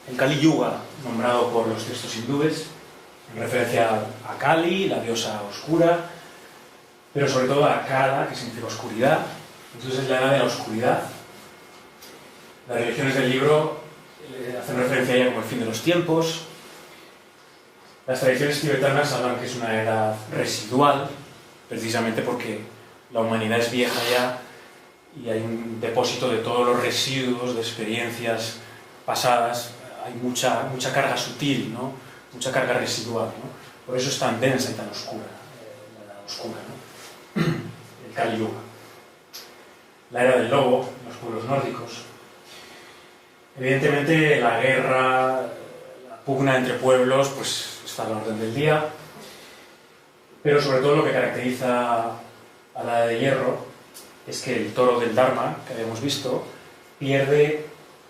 El Kali Yuga, nombrado por los textos hindúes, en referencia a Kali, la diosa oscura, pero sobre todo a Kala, que significa oscuridad. Entonces es la edad de la oscuridad. Las religiones del libro hacen referencia a ella como el fin de los tiempos. Las tradiciones tibetanas hablan que es una edad residual, precisamente porque la humanidad es vieja ya y hay un depósito de todos los residuos de experiencias pasadas. Hay mucha carga sutil, ¿no? Mucha carga residual, ¿no? Por eso es tan densa y tan oscura, la edad oscura, ¿no? El Kali Yuga. La era del lobo, los pueblos nórdicos. Evidentemente la guerra, la pugna entre pueblos, pues está a la orden del día, pero sobre todo lo que caracteriza a la edad de hierro es que el toro del Dharma, que habíamos visto, pierde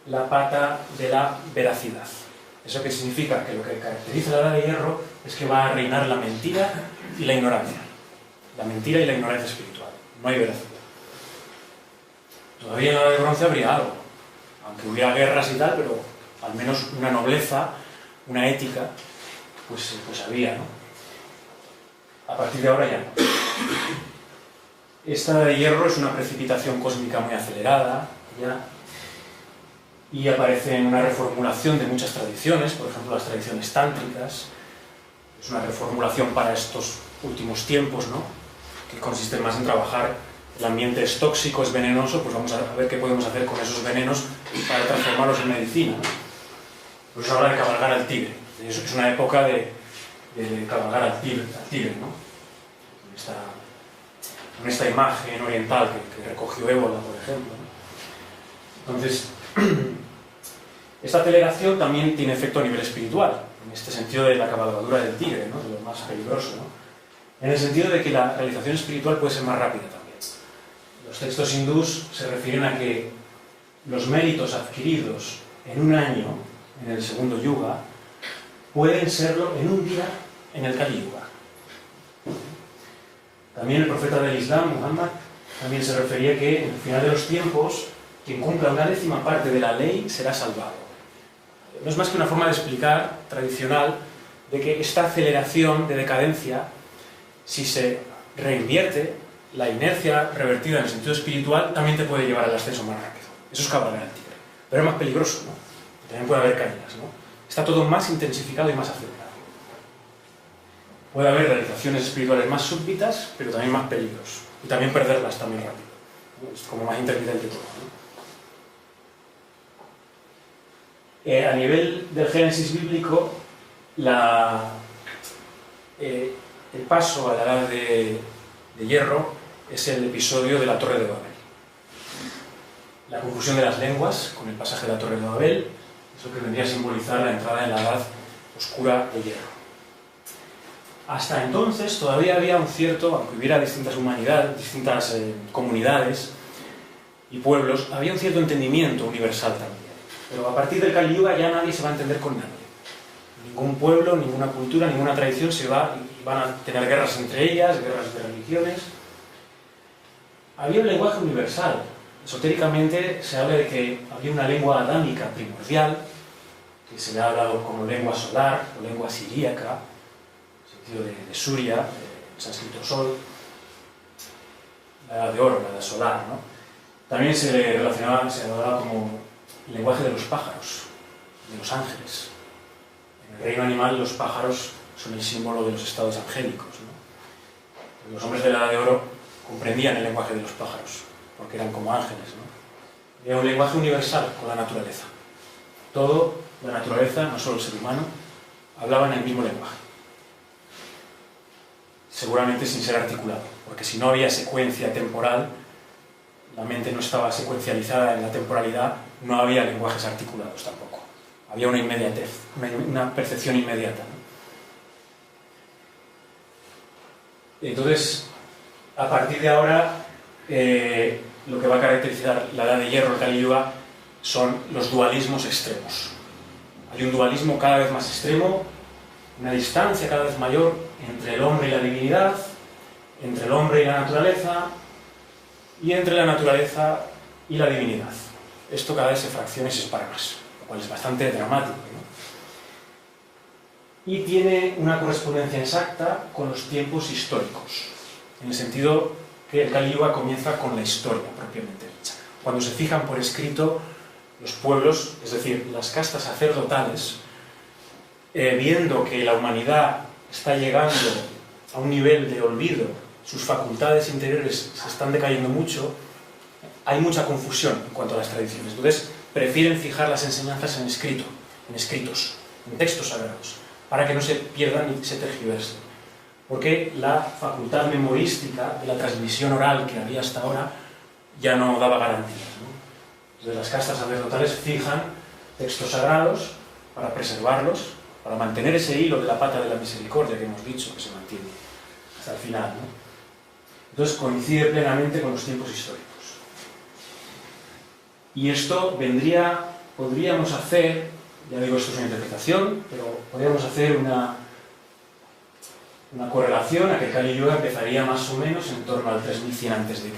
la pata de la veracidad. ¿Eso qué significa? Que lo que caracteriza la edad de hierro es que va a reinar la mentira y la ignorancia. La mentira y la ignorancia espiritual. No hay veracidad. Todavía en la edad de bronce habría algo, aunque hubiera guerras y tal, pero al menos una nobleza, una ética, pues había, ¿no? A partir de ahora ya no. Esta edad de hierro es una precipitación cósmica muy acelerada, ya, y aparece en una reformulación de muchas tradiciones, por ejemplo las tradiciones tántricas. Es una reformulación para estos últimos tiempos, ¿no? Que consiste más en trabajar, el ambiente es tóxico, es venenoso, pues vamos a ver qué podemos hacer con esos venenos para transformarlos en medicina, ¿no? Pues habla de cabalgar al tigre. Es una época de cabalgar al tigre, ¿no? Con esta imagen oriental que recogió Ébola, por ejemplo, ¿no? Entonces, esta aceleración también tiene efecto a nivel espiritual, en este sentido de la cabalgadura del tigre, ¿no? De lo más peligroso, ¿no? En el sentido de que la realización espiritual puede ser más rápida también. Los textos hindús se refieren a que los méritos adquiridos en un año, en el segundo yuga, pueden serlo en un día en el Kali Yuga. También el profeta del Islam, Muhammad, también se refería que en el final de los tiempos, quien cumpla una 10ª parte de la ley será salvado. No es más que una forma de explicar, tradicional, de que esta aceleración de decadencia, si se reinvierte, la inercia revertida en el sentido espiritual también te puede llevar al ascenso más rápido. Eso es cabalgar al tigre. Pero es más peligroso, ¿no? También puede haber caídas, ¿no? Está todo más intensificado y más acelerado. Puede haber realizaciones espirituales más súbitas, pero también más peligros. Y también perderlas también rápido, ¿no? Es como más intermitente todo, ¿no? A nivel del Génesis bíblico, el paso a la edad de hierro es el episodio de la Torre de Babel. La confusión de las lenguas con el pasaje de la Torre de Babel es lo que vendría a simbolizar la entrada en la edad oscura de hierro. Hasta entonces todavía había un cierto, aunque hubiera distintas humanidades, distintas comunidades y pueblos, había un cierto entendimiento universal también. Pero a partir del Kali Yuga ya nadie se va a entender con nadie. Ningún pueblo, ninguna cultura, ninguna tradición van a tener guerras entre ellas, guerras de religiones. Había un lenguaje universal. Esotéricamente se habla de que había una lengua adámica primordial, que se le ha hablado como lengua solar o lengua siríaca, en el sentido de Suria, el sánscrito sol, la edad de oro, la edad solar, ¿no? También se le relacionaba, se le hablaba como el lenguaje de los pájaros, de los ángeles. En el reino animal los pájaros son el símbolo de los estados angélicos, ¿no? Los hombres de la edad de oro comprendían el lenguaje de los pájaros, porque eran como ángeles, ¿no? Era un lenguaje universal con la naturaleza. Todo, la naturaleza, no solo el ser humano, hablaban el mismo lenguaje. Seguramente sin ser articulado, porque si no había secuencia temporal, la mente no estaba secuencializada en la temporalidad, no había lenguajes articulados tampoco. Había una inmediatez, una percepción inmediata, ¿no? Entonces, a partir de ahora, lo que va a caracterizar la Edad de Hierro, el Kali Yuga, son los dualismos extremos. Hay un dualismo cada vez más extremo, una distancia cada vez mayor entre el hombre y la divinidad, entre el hombre y la naturaleza, y entre la naturaleza y la divinidad. Esto cada vez se fracciona y se separa más, lo cual es bastante dramático, ¿no? Y tiene una correspondencia exacta con los tiempos históricos, en el sentido que el Kali Yuga comienza con la historia propiamente dicha. Cuando se fijan por escrito los pueblos, es decir, las castas sacerdotales, viendo que la humanidad está llegando a un nivel de olvido, sus facultades interiores se están decayendo mucho, hay mucha confusión en cuanto a las tradiciones. Entonces, prefieren fijar las enseñanzas en escritos, en textos sagrados, para que no se pierdan ni se tergiversen. Porque la facultad memorística de la transmisión oral que había hasta ahora ya no daba garantías, ¿no? Entonces, las castas sacerdotales fijan textos sagrados para preservarlos, para mantener ese hilo de la pata de la misericordia que hemos dicho que se mantiene hasta el final, ¿no? Entonces coincide plenamente con los tiempos históricos. Y esto podríamos hacer, ya digo, esto es una interpretación, pero podríamos hacer una correlación a que el Kali Yuga empezaría más o menos en torno al 3100 a.C.,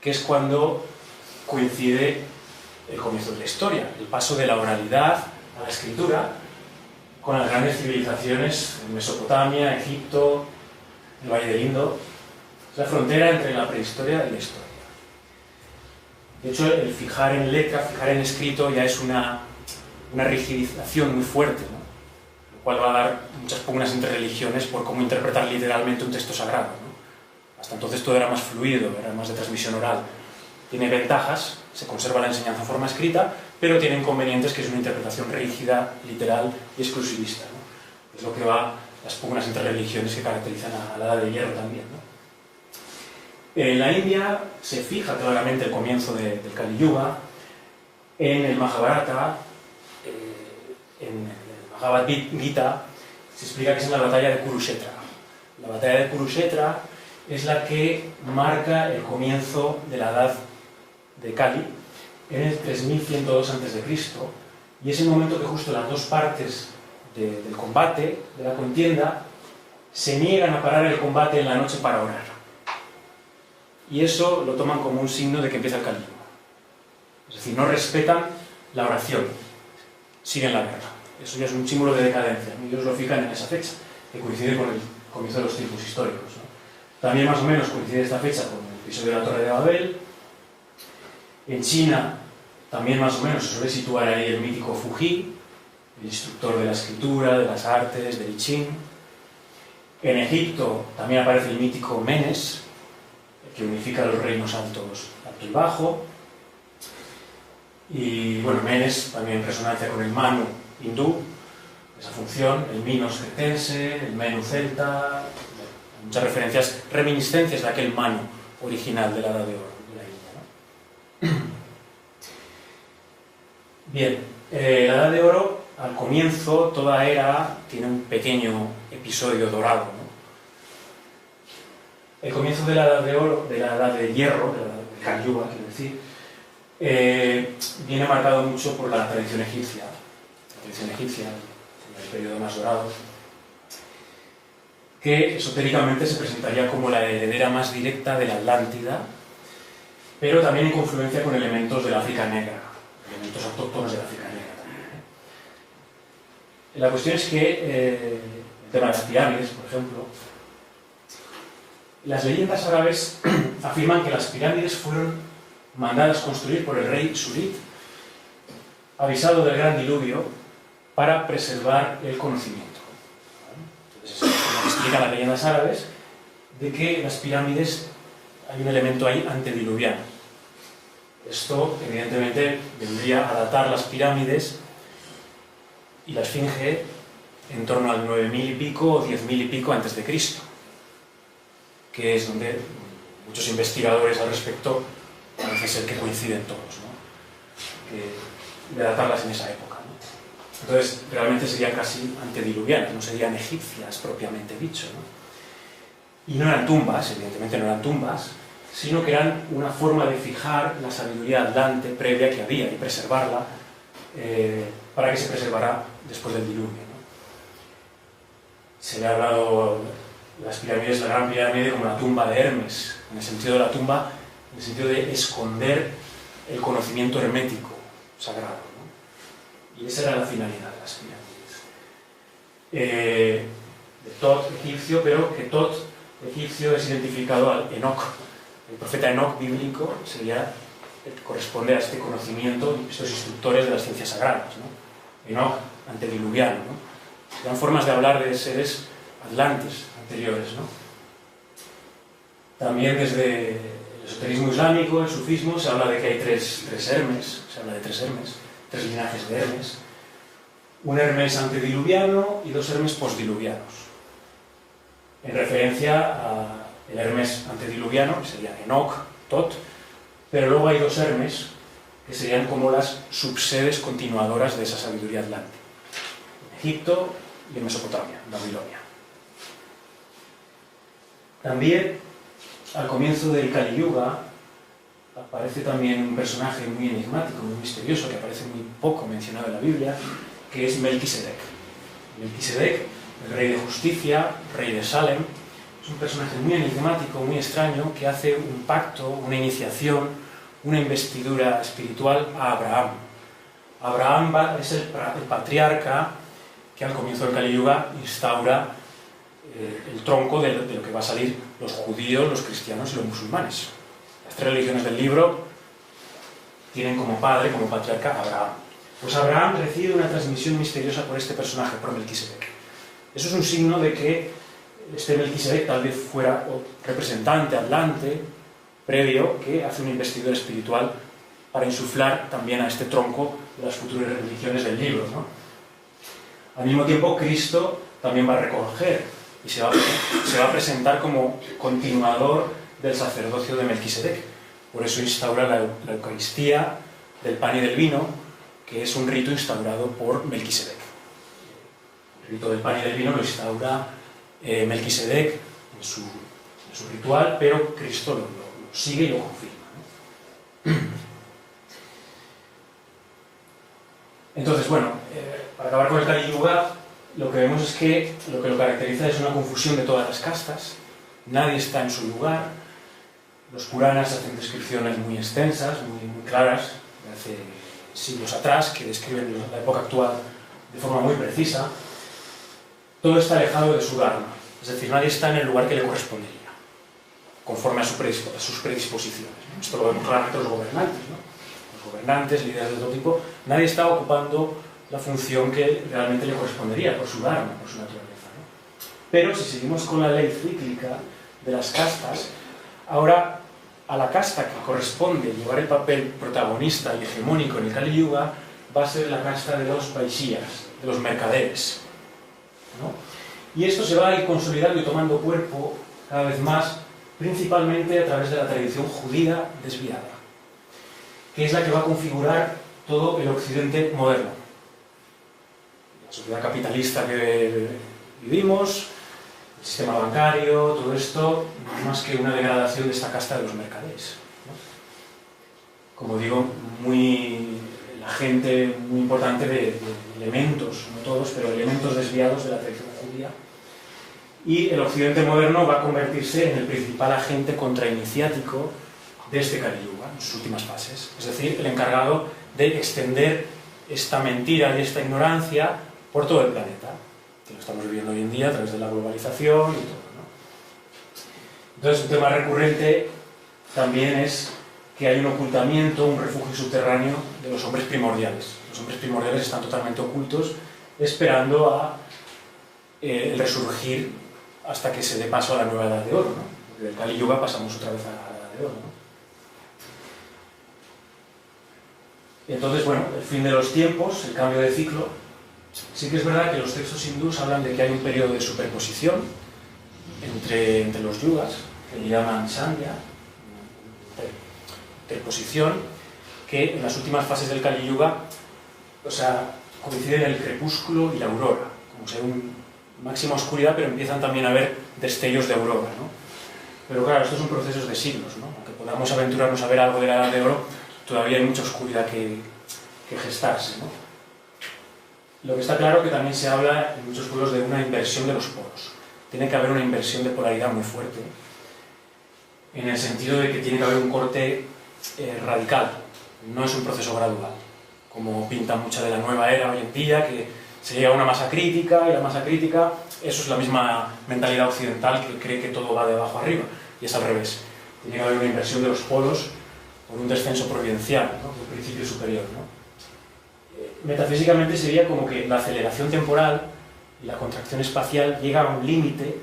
que es cuando coincide el comienzo de la historia, el paso de la oralidad a la escritura, con las grandes civilizaciones en Mesopotamia, Egipto, el Valle del Indo. Es la frontera entre la prehistoria y la historia. De hecho, el fijar en letra, fijar en escrito, ya es una rigidización muy fuerte, ¿no? Lo cual va a dar muchas pugnas entre religiones por cómo interpretar literalmente un texto sagrado, ¿no? Hasta entonces todo era más fluido, era más de transmisión oral. Tiene ventajas, se conserva la enseñanza en forma escrita, pero tiene inconvenientes, que es una interpretación rígida, literal y exclusivista, ¿no? Es lo que va las pugnas entre religiones que caracterizan a la Edad de Hierro también, ¿no? En la India se fija claramente el comienzo del Kali Yuga. En el Mahabharata, en el Bhagavad Gita, se explica que es en la batalla de Kurukshetra. La batalla de Kurukshetra es la que marca el comienzo de la edad de Kali en el 3102 a.C. y es el momento que justo las dos partes del combate, de la contienda, se niegan a parar el combate en la noche para orar. Y eso lo toman como un signo de que empieza el Kali Yuga. Es decir, no respetan la oración, siguen la guerra. Eso ya es un símbolo de decadencia, ¿no? Ellos lo fijan en esa fecha, que coincide con el comienzo de los tiempos históricos, ¿no? También más o menos coincide esta fecha con el episodio de la Torre de Babel. En China también más o menos se suele situar ahí el mítico Fuji, el instructor de la escritura, de las artes, del I Ching. En Egipto también aparece el mítico Menes, que unifica los reinos alto y bajo. Y bueno, Menes también en resonancia con el Manu hindú, esa función, el Minos cretense, el Menu celta, muchas referencias, reminiscencias de aquel Manu original de la Edad de Oro de la India, ¿no? Bien, la Edad de Oro, al comienzo, toda era tiene un pequeño episodio dorado, ¿no? El comienzo de la Edad de Oro, de la Edad de Hierro, del Kali Yuga, quiero decir, viene marcado mucho por la tradición egipcia. La tradición egipcia, en el periodo más dorado, que esotéricamente se presentaría como la heredera más directa de la Atlántida, pero también en confluencia con elementos del África negra, elementos autóctonos del África negra también. La cuestión es que, el tema de las pirámides, por ejemplo, las leyendas árabes afirman que las pirámides fueron mandadas construir por el rey Surit, avisado del gran diluvio, para preservar el conocimiento. Entonces, eso es lo que explican las leyendas árabes, de que las pirámides, hay un elemento ahí antediluviano. Esto, evidentemente, vendría a datar las pirámides y la Esfinge en torno al 9000 y pico o 10.000 y pico antes de Cristo, que es donde muchos investigadores al respecto parece ser que coinciden todos, ¿no? De datarlas en esa época, ¿no? Entonces, realmente serían casi antediluvianas, no serían egipcias propiamente dicho, ¿no? Y no eran tumbas, evidentemente no eran tumbas, sino que eran una forma de fijar la sabiduría atlante previa que había y preservarla para que se preservara después del diluvio, ¿no? Se le ha hablado las pirámides, la Gran Pirámide, como la tumba de Hermes, en el sentido de la tumba, en el sentido de esconder el conocimiento hermético sagrado, ¿no? Y esa era la finalidad de las pirámides. De Tot egipcio, pero que Tot egipcio es identificado al Enoc. El profeta Enoc bíblico corresponde a este conocimiento, estos instructores de las ciencias sagradas, ¿no? Enoc antediluviano, ¿no? Eran formas de hablar de seres atlantes anteriores, ¿no? También desde el esoterismo islámico, el sufismo, se habla de que hay tres Hermes, se habla de tres Hermes, tres linajes de Hermes, un Hermes antediluviano y dos Hermes postdiluvianos, en referencia al Hermes antediluviano, que sería Enoc, Tot, pero luego hay dos Hermes que serían como las subsedes continuadoras de esa sabiduría atlante, en Egipto y en Mesopotamia, en Babilonia. También, al comienzo del Kali Yuga, aparece también un personaje muy enigmático, muy misterioso, que aparece muy poco mencionado en la Biblia, que es Melquisedec. Melquisedec, el rey de justicia, rey de Salem, es un personaje muy enigmático, muy extraño, que hace un pacto, una iniciación, una investidura espiritual a Abraham. Abraham es el patriarca que al comienzo del Kali Yuga instaura el tronco de lo que va a salir los judíos, los cristianos y los musulmanes. Las tres religiones del libro tienen como padre, como patriarca, a Abraham. Pues Abraham recibe una transmisión misteriosa por este personaje, por Melquisedec. Eso es un signo de que este Melquisedec tal vez fuera representante, atlante, previo, que hace una investidura espiritual para insuflar también a este tronco de las futuras religiones del libro, ¿no? Al mismo tiempo, Cristo también va a recoger y se va a presentar como continuador del sacerdocio de Melquisedec. Por eso instaura la Eucaristía del pan y del vino, que es un rito instaurado por Melquisedec. El rito del pan y del vino lo instaura Melquisedec en su ritual, pero Cristo lo sigue y lo confirma, ¿no? Entonces, bueno, para acabar con el Kali Yuga, lo que vemos es que lo caracteriza es una confusión de todas las castas, nadie está en su lugar, los Puranas hacen descripciones muy extensas, muy claras, de hace siglos atrás, que describen la época actual de forma muy precisa. Todo está alejado de su dharma, es decir, nadie está en el lugar que le correspondería, conforme a sus predisposiciones, ¿no? Esto lo vemos claramente los gobernantes, ¿no? Los gobernantes, líderes de todo tipo, nadie está ocupando la función que realmente le correspondería por su dharma, por su naturaleza, ¿no? Pero si seguimos con la ley cíclica de las castas, ahora a la casta que corresponde llevar el papel protagonista y hegemónico en el Kali Yuga va a ser la casta de los vaishyas, de los mercaderes, ¿no? Y esto se va a ir consolidando y tomando cuerpo cada vez más, principalmente a través de la tradición judía desviada, que es la que va a configurar todo el occidente moderno. La sociedad capitalista que vivimos, el sistema bancario, todo esto, no es más que una degradación de esta casta de los mercaderes, ¿no? Como digo, la agente muy importante de elementos, no todos, pero elementos desviados de la tradición judía. Y el Occidente moderno va a convertirse en el principal agente contrainiciático de este Kali Yuga, en sus últimas fases. Es decir, el encargado de extender esta mentira y esta ignorancia por todo el planeta, que lo estamos viviendo hoy en día a través de la globalización y todo, ¿no? Entonces, un tema recurrente también es que hay un ocultamiento, un refugio subterráneo de los hombres primordiales. Los hombres primordiales están totalmente ocultos, esperando a el resurgir hasta que se dé paso a la nueva edad de oro, ¿no? Porque del Kali Yuga pasamos otra vez a la edad de oro, ¿no? Entonces, bueno, el fin de los tiempos, el cambio de ciclo. Sí que es verdad que los textos hindús hablan de que hay un periodo de superposición entre los yugas, que le llaman Sandhya, interposición, que en las últimas fases del Kali Yuga, o sea, coinciden el crepúsculo y la aurora, como si hay una máxima oscuridad, pero empiezan también a haber destellos de aurora, ¿no? Pero claro, estos son procesos de siglos, ¿no? Aunque podamos aventurarnos a ver algo de la edad de oro, todavía hay mucha oscuridad que gestarse, ¿no? Lo que está claro que también se habla en muchos pueblos de una inversión de los polos. Tiene que haber una inversión de polaridad muy fuerte, en el sentido de que tiene que haber un corte radical, no es un proceso gradual, como pinta mucha de la nueva era hoy en día, que se llega a una masa crítica, y la masa crítica, eso es la misma mentalidad occidental que cree que todo va de abajo arriba, y es al revés. Tiene que haber una inversión de los polos por un descenso providencial, ¿no? Un principio superior, ¿no? Metafísicamente sería como que la aceleración temporal y la contracción espacial llega a un límite,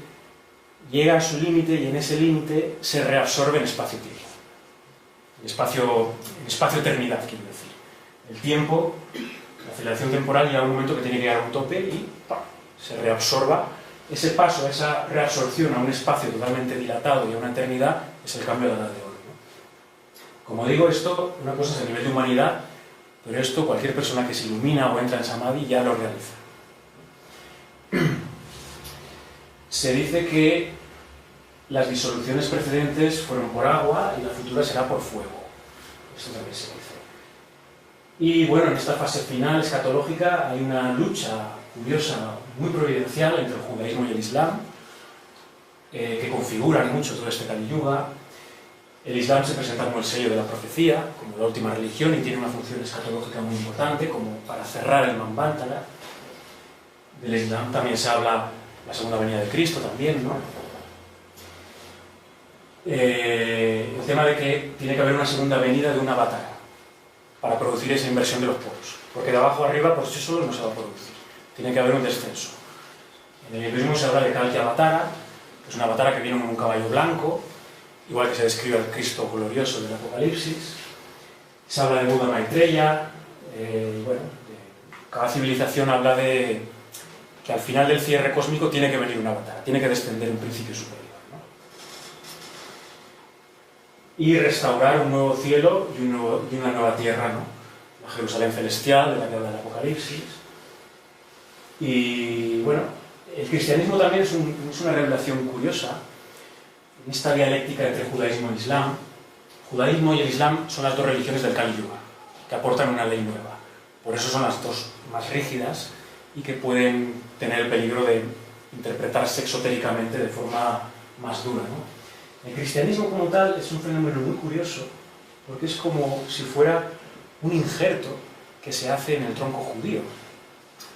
llega a su límite y en ese límite se reabsorbe en espacio-tiempo. Espacio-eternidad, quiero decir. El tiempo, la aceleración temporal llega a un momento que tiene que llegar a un tope y ¡pam!, se reabsorba. Ese paso, esa reabsorción a un espacio totalmente dilatado y a una eternidad es el cambio de la edad de oro, ¿no? Como digo, esto, una cosa es a nivel de humanidad, pero esto cualquier persona que se ilumina o entra en Samadhi ya lo realiza. Se dice que las disoluciones precedentes fueron por agua y la futura será por fuego. Eso también se dice. Y bueno, en esta fase final escatológica hay una lucha curiosa, muy providencial entre el judaísmo y el islam, que configuran mucho todo este Kali Yuga. El Islam se presenta como el sello de la profecía, como la última religión, y tiene una función escatológica muy importante, como para cerrar el Manvantara. Del Islam también se habla la segunda venida de Cristo, también, ¿no? El tema de que tiene que haber una segunda venida de un avatar para producir esa inversión de los polos, porque de abajo a arriba por sí solo no se va a producir, tiene que haber un descenso. En el hinduismo se habla de Kalki Avatara, que es una avatara que viene con un caballo blanco, igual que se describe al Cristo glorioso del Apocalipsis. Se habla de Buda Maitreya. Bueno, cada civilización habla de que al final del cierre cósmico tiene que venir un avatar, tiene que descender un principio superior, ¿no? Y restaurar un nuevo cielo y una nueva tierra, ¿no? La Jerusalén celestial de la que habla el Apocalipsis. Y bueno, el cristianismo también es una revelación curiosa en esta dialéctica entre judaísmo e islam. El judaísmo y el islam son las dos religiones del Kali Yuga, que aportan una ley nueva. Por eso son las dos más rígidas y que pueden tener el peligro de interpretarse exotéricamente de forma más dura, ¿no? El cristianismo como tal es un fenómeno muy curioso, porque es como si fuera un injerto que se hace en el tronco judío,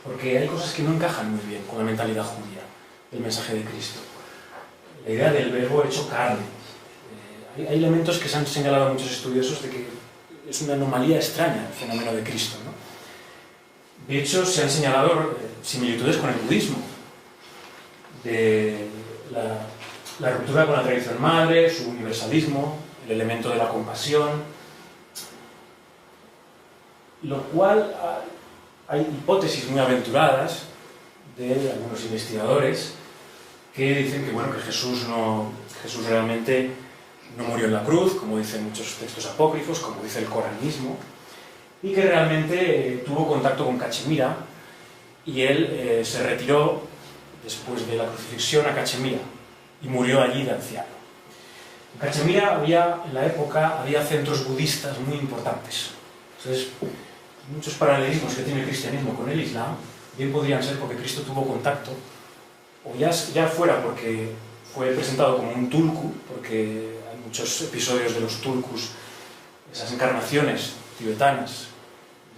porque hay cosas que no encajan muy bien con la mentalidad judía del mensaje de Cristo. La idea del verbo hecho carne. Hay elementos que se han señalado a muchos estudiosos de que es una anomalía extraña el fenómeno de Cristo, ¿no? De hecho, se han señalado similitudes con el budismo, de la ruptura con la tradición madre, su universalismo, el elemento de la compasión, lo cual hay hipótesis muy aventuradas de algunos investigadores que dicen que, bueno, que Jesús realmente no murió en la cruz, como dicen muchos textos apócrifos, como dice el Corán mismo, y que realmente tuvo contacto con Cachemira y él se retiró después de la crucifixión a Cachemira y murió allí de anciano. En Cachemira en la época había centros budistas muy importantes. Entonces, muchos paralelismos que tiene el cristianismo con el Islam, bien podrían ser porque Cristo tuvo contacto, o ya fuera porque fue presentado como un tulku, porque hay muchos episodios de los tulkus, esas encarnaciones tibetanas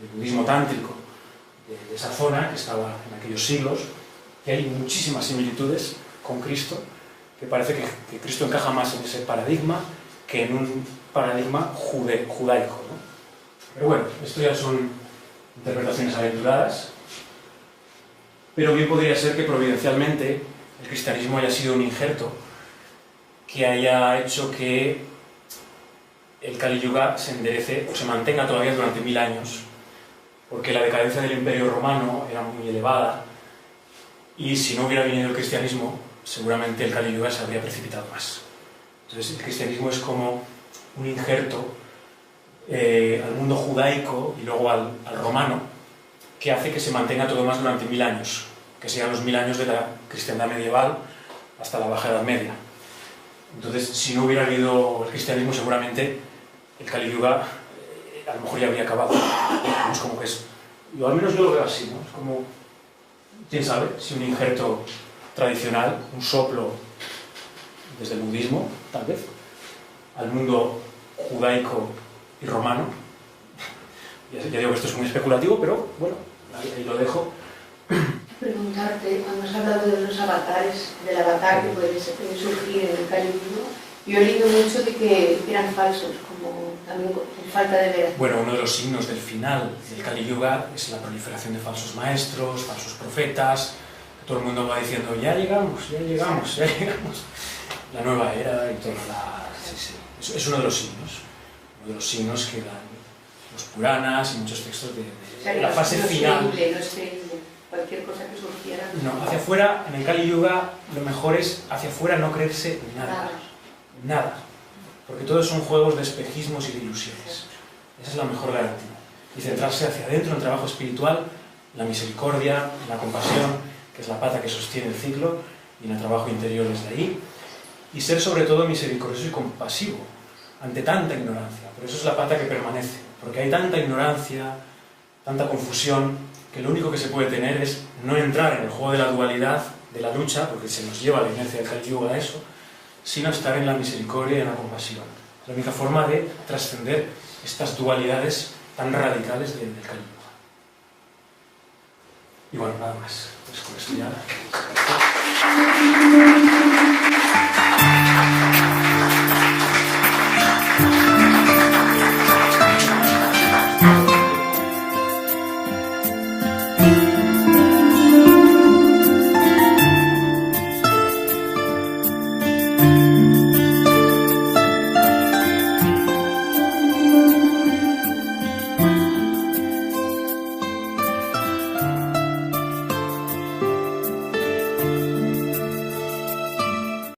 del budismo tántrico, de esa zona que estaba en aquellos siglos, que hay muchísimas similitudes con Cristo, que parece que Cristo encaja más en ese paradigma que en un paradigma judaico, ¿no? Pero bueno, esto ya son interpretaciones aventuradas, pero bien podría ser que providencialmente el cristianismo haya sido un injerto que haya hecho que el Kali Yuga se enderece o se mantenga todavía durante 1000 años, porque la decadencia del Imperio Romano era muy elevada y si no hubiera venido el cristianismo, seguramente el Kali Yuga se habría precipitado más. Entonces el cristianismo es como un injerto al mundo judaico y luego al romano, que hace que se mantenga todo más durante 1000 años, que sean los 1000 años de la cristiandad medieval hasta la Baja Edad Media. Entonces, si no hubiera habido el cristianismo, seguramente el Kali Yuga a lo mejor ya habría acabado. Es como que es, al menos yo lo veo así, ¿no? Es como, quién sabe, si un injerto tradicional, un soplo desde el budismo, tal vez, al mundo judaico y romano. Ya digo que esto es muy especulativo, pero bueno, ahí lo dejo. Preguntarte, cuando has hablado de los avatares, del avatar que puede surgir en el Kali Yuga, yo he leído mucho de que eran falsos, como también con falta de veracidad. Bueno, uno de los signos del final del Kali Yuga es la proliferación de falsos maestros, falsos profetas, que todo el mundo va diciendo, ya llegamos, ya llegamos, ya llegamos. La nueva era y toda la... Sí. Es uno de los signos que dan los Puranas y muchos textos de la fase final. No es creíble. Cualquier cosa que surgiera. No, hacia afuera, en el Kali Yuga, lo mejor es hacia afuera no creerse nada. Porque todos son juegos de espejismos y de ilusiones. Esa es la mejor garantía. Y centrarse hacia adentro en el trabajo espiritual, la misericordia, la compasión, que es la pata que sostiene el ciclo, y en el trabajo interior desde ahí. Y ser sobre todo misericordioso y compasivo ante tanta ignorancia. Por eso es la pata que permanece. Porque hay tanta ignorancia, tanta confusión, que lo único que se puede tener es no entrar en el juego de la dualidad, de la lucha, porque se nos lleva la inercia del Kali Yuga a eso, sino estar en la misericordia y en la compasión. Es la única forma de trascender estas dualidades tan radicales del Kali Yuga. Y bueno, nada más. Pues con esto ya...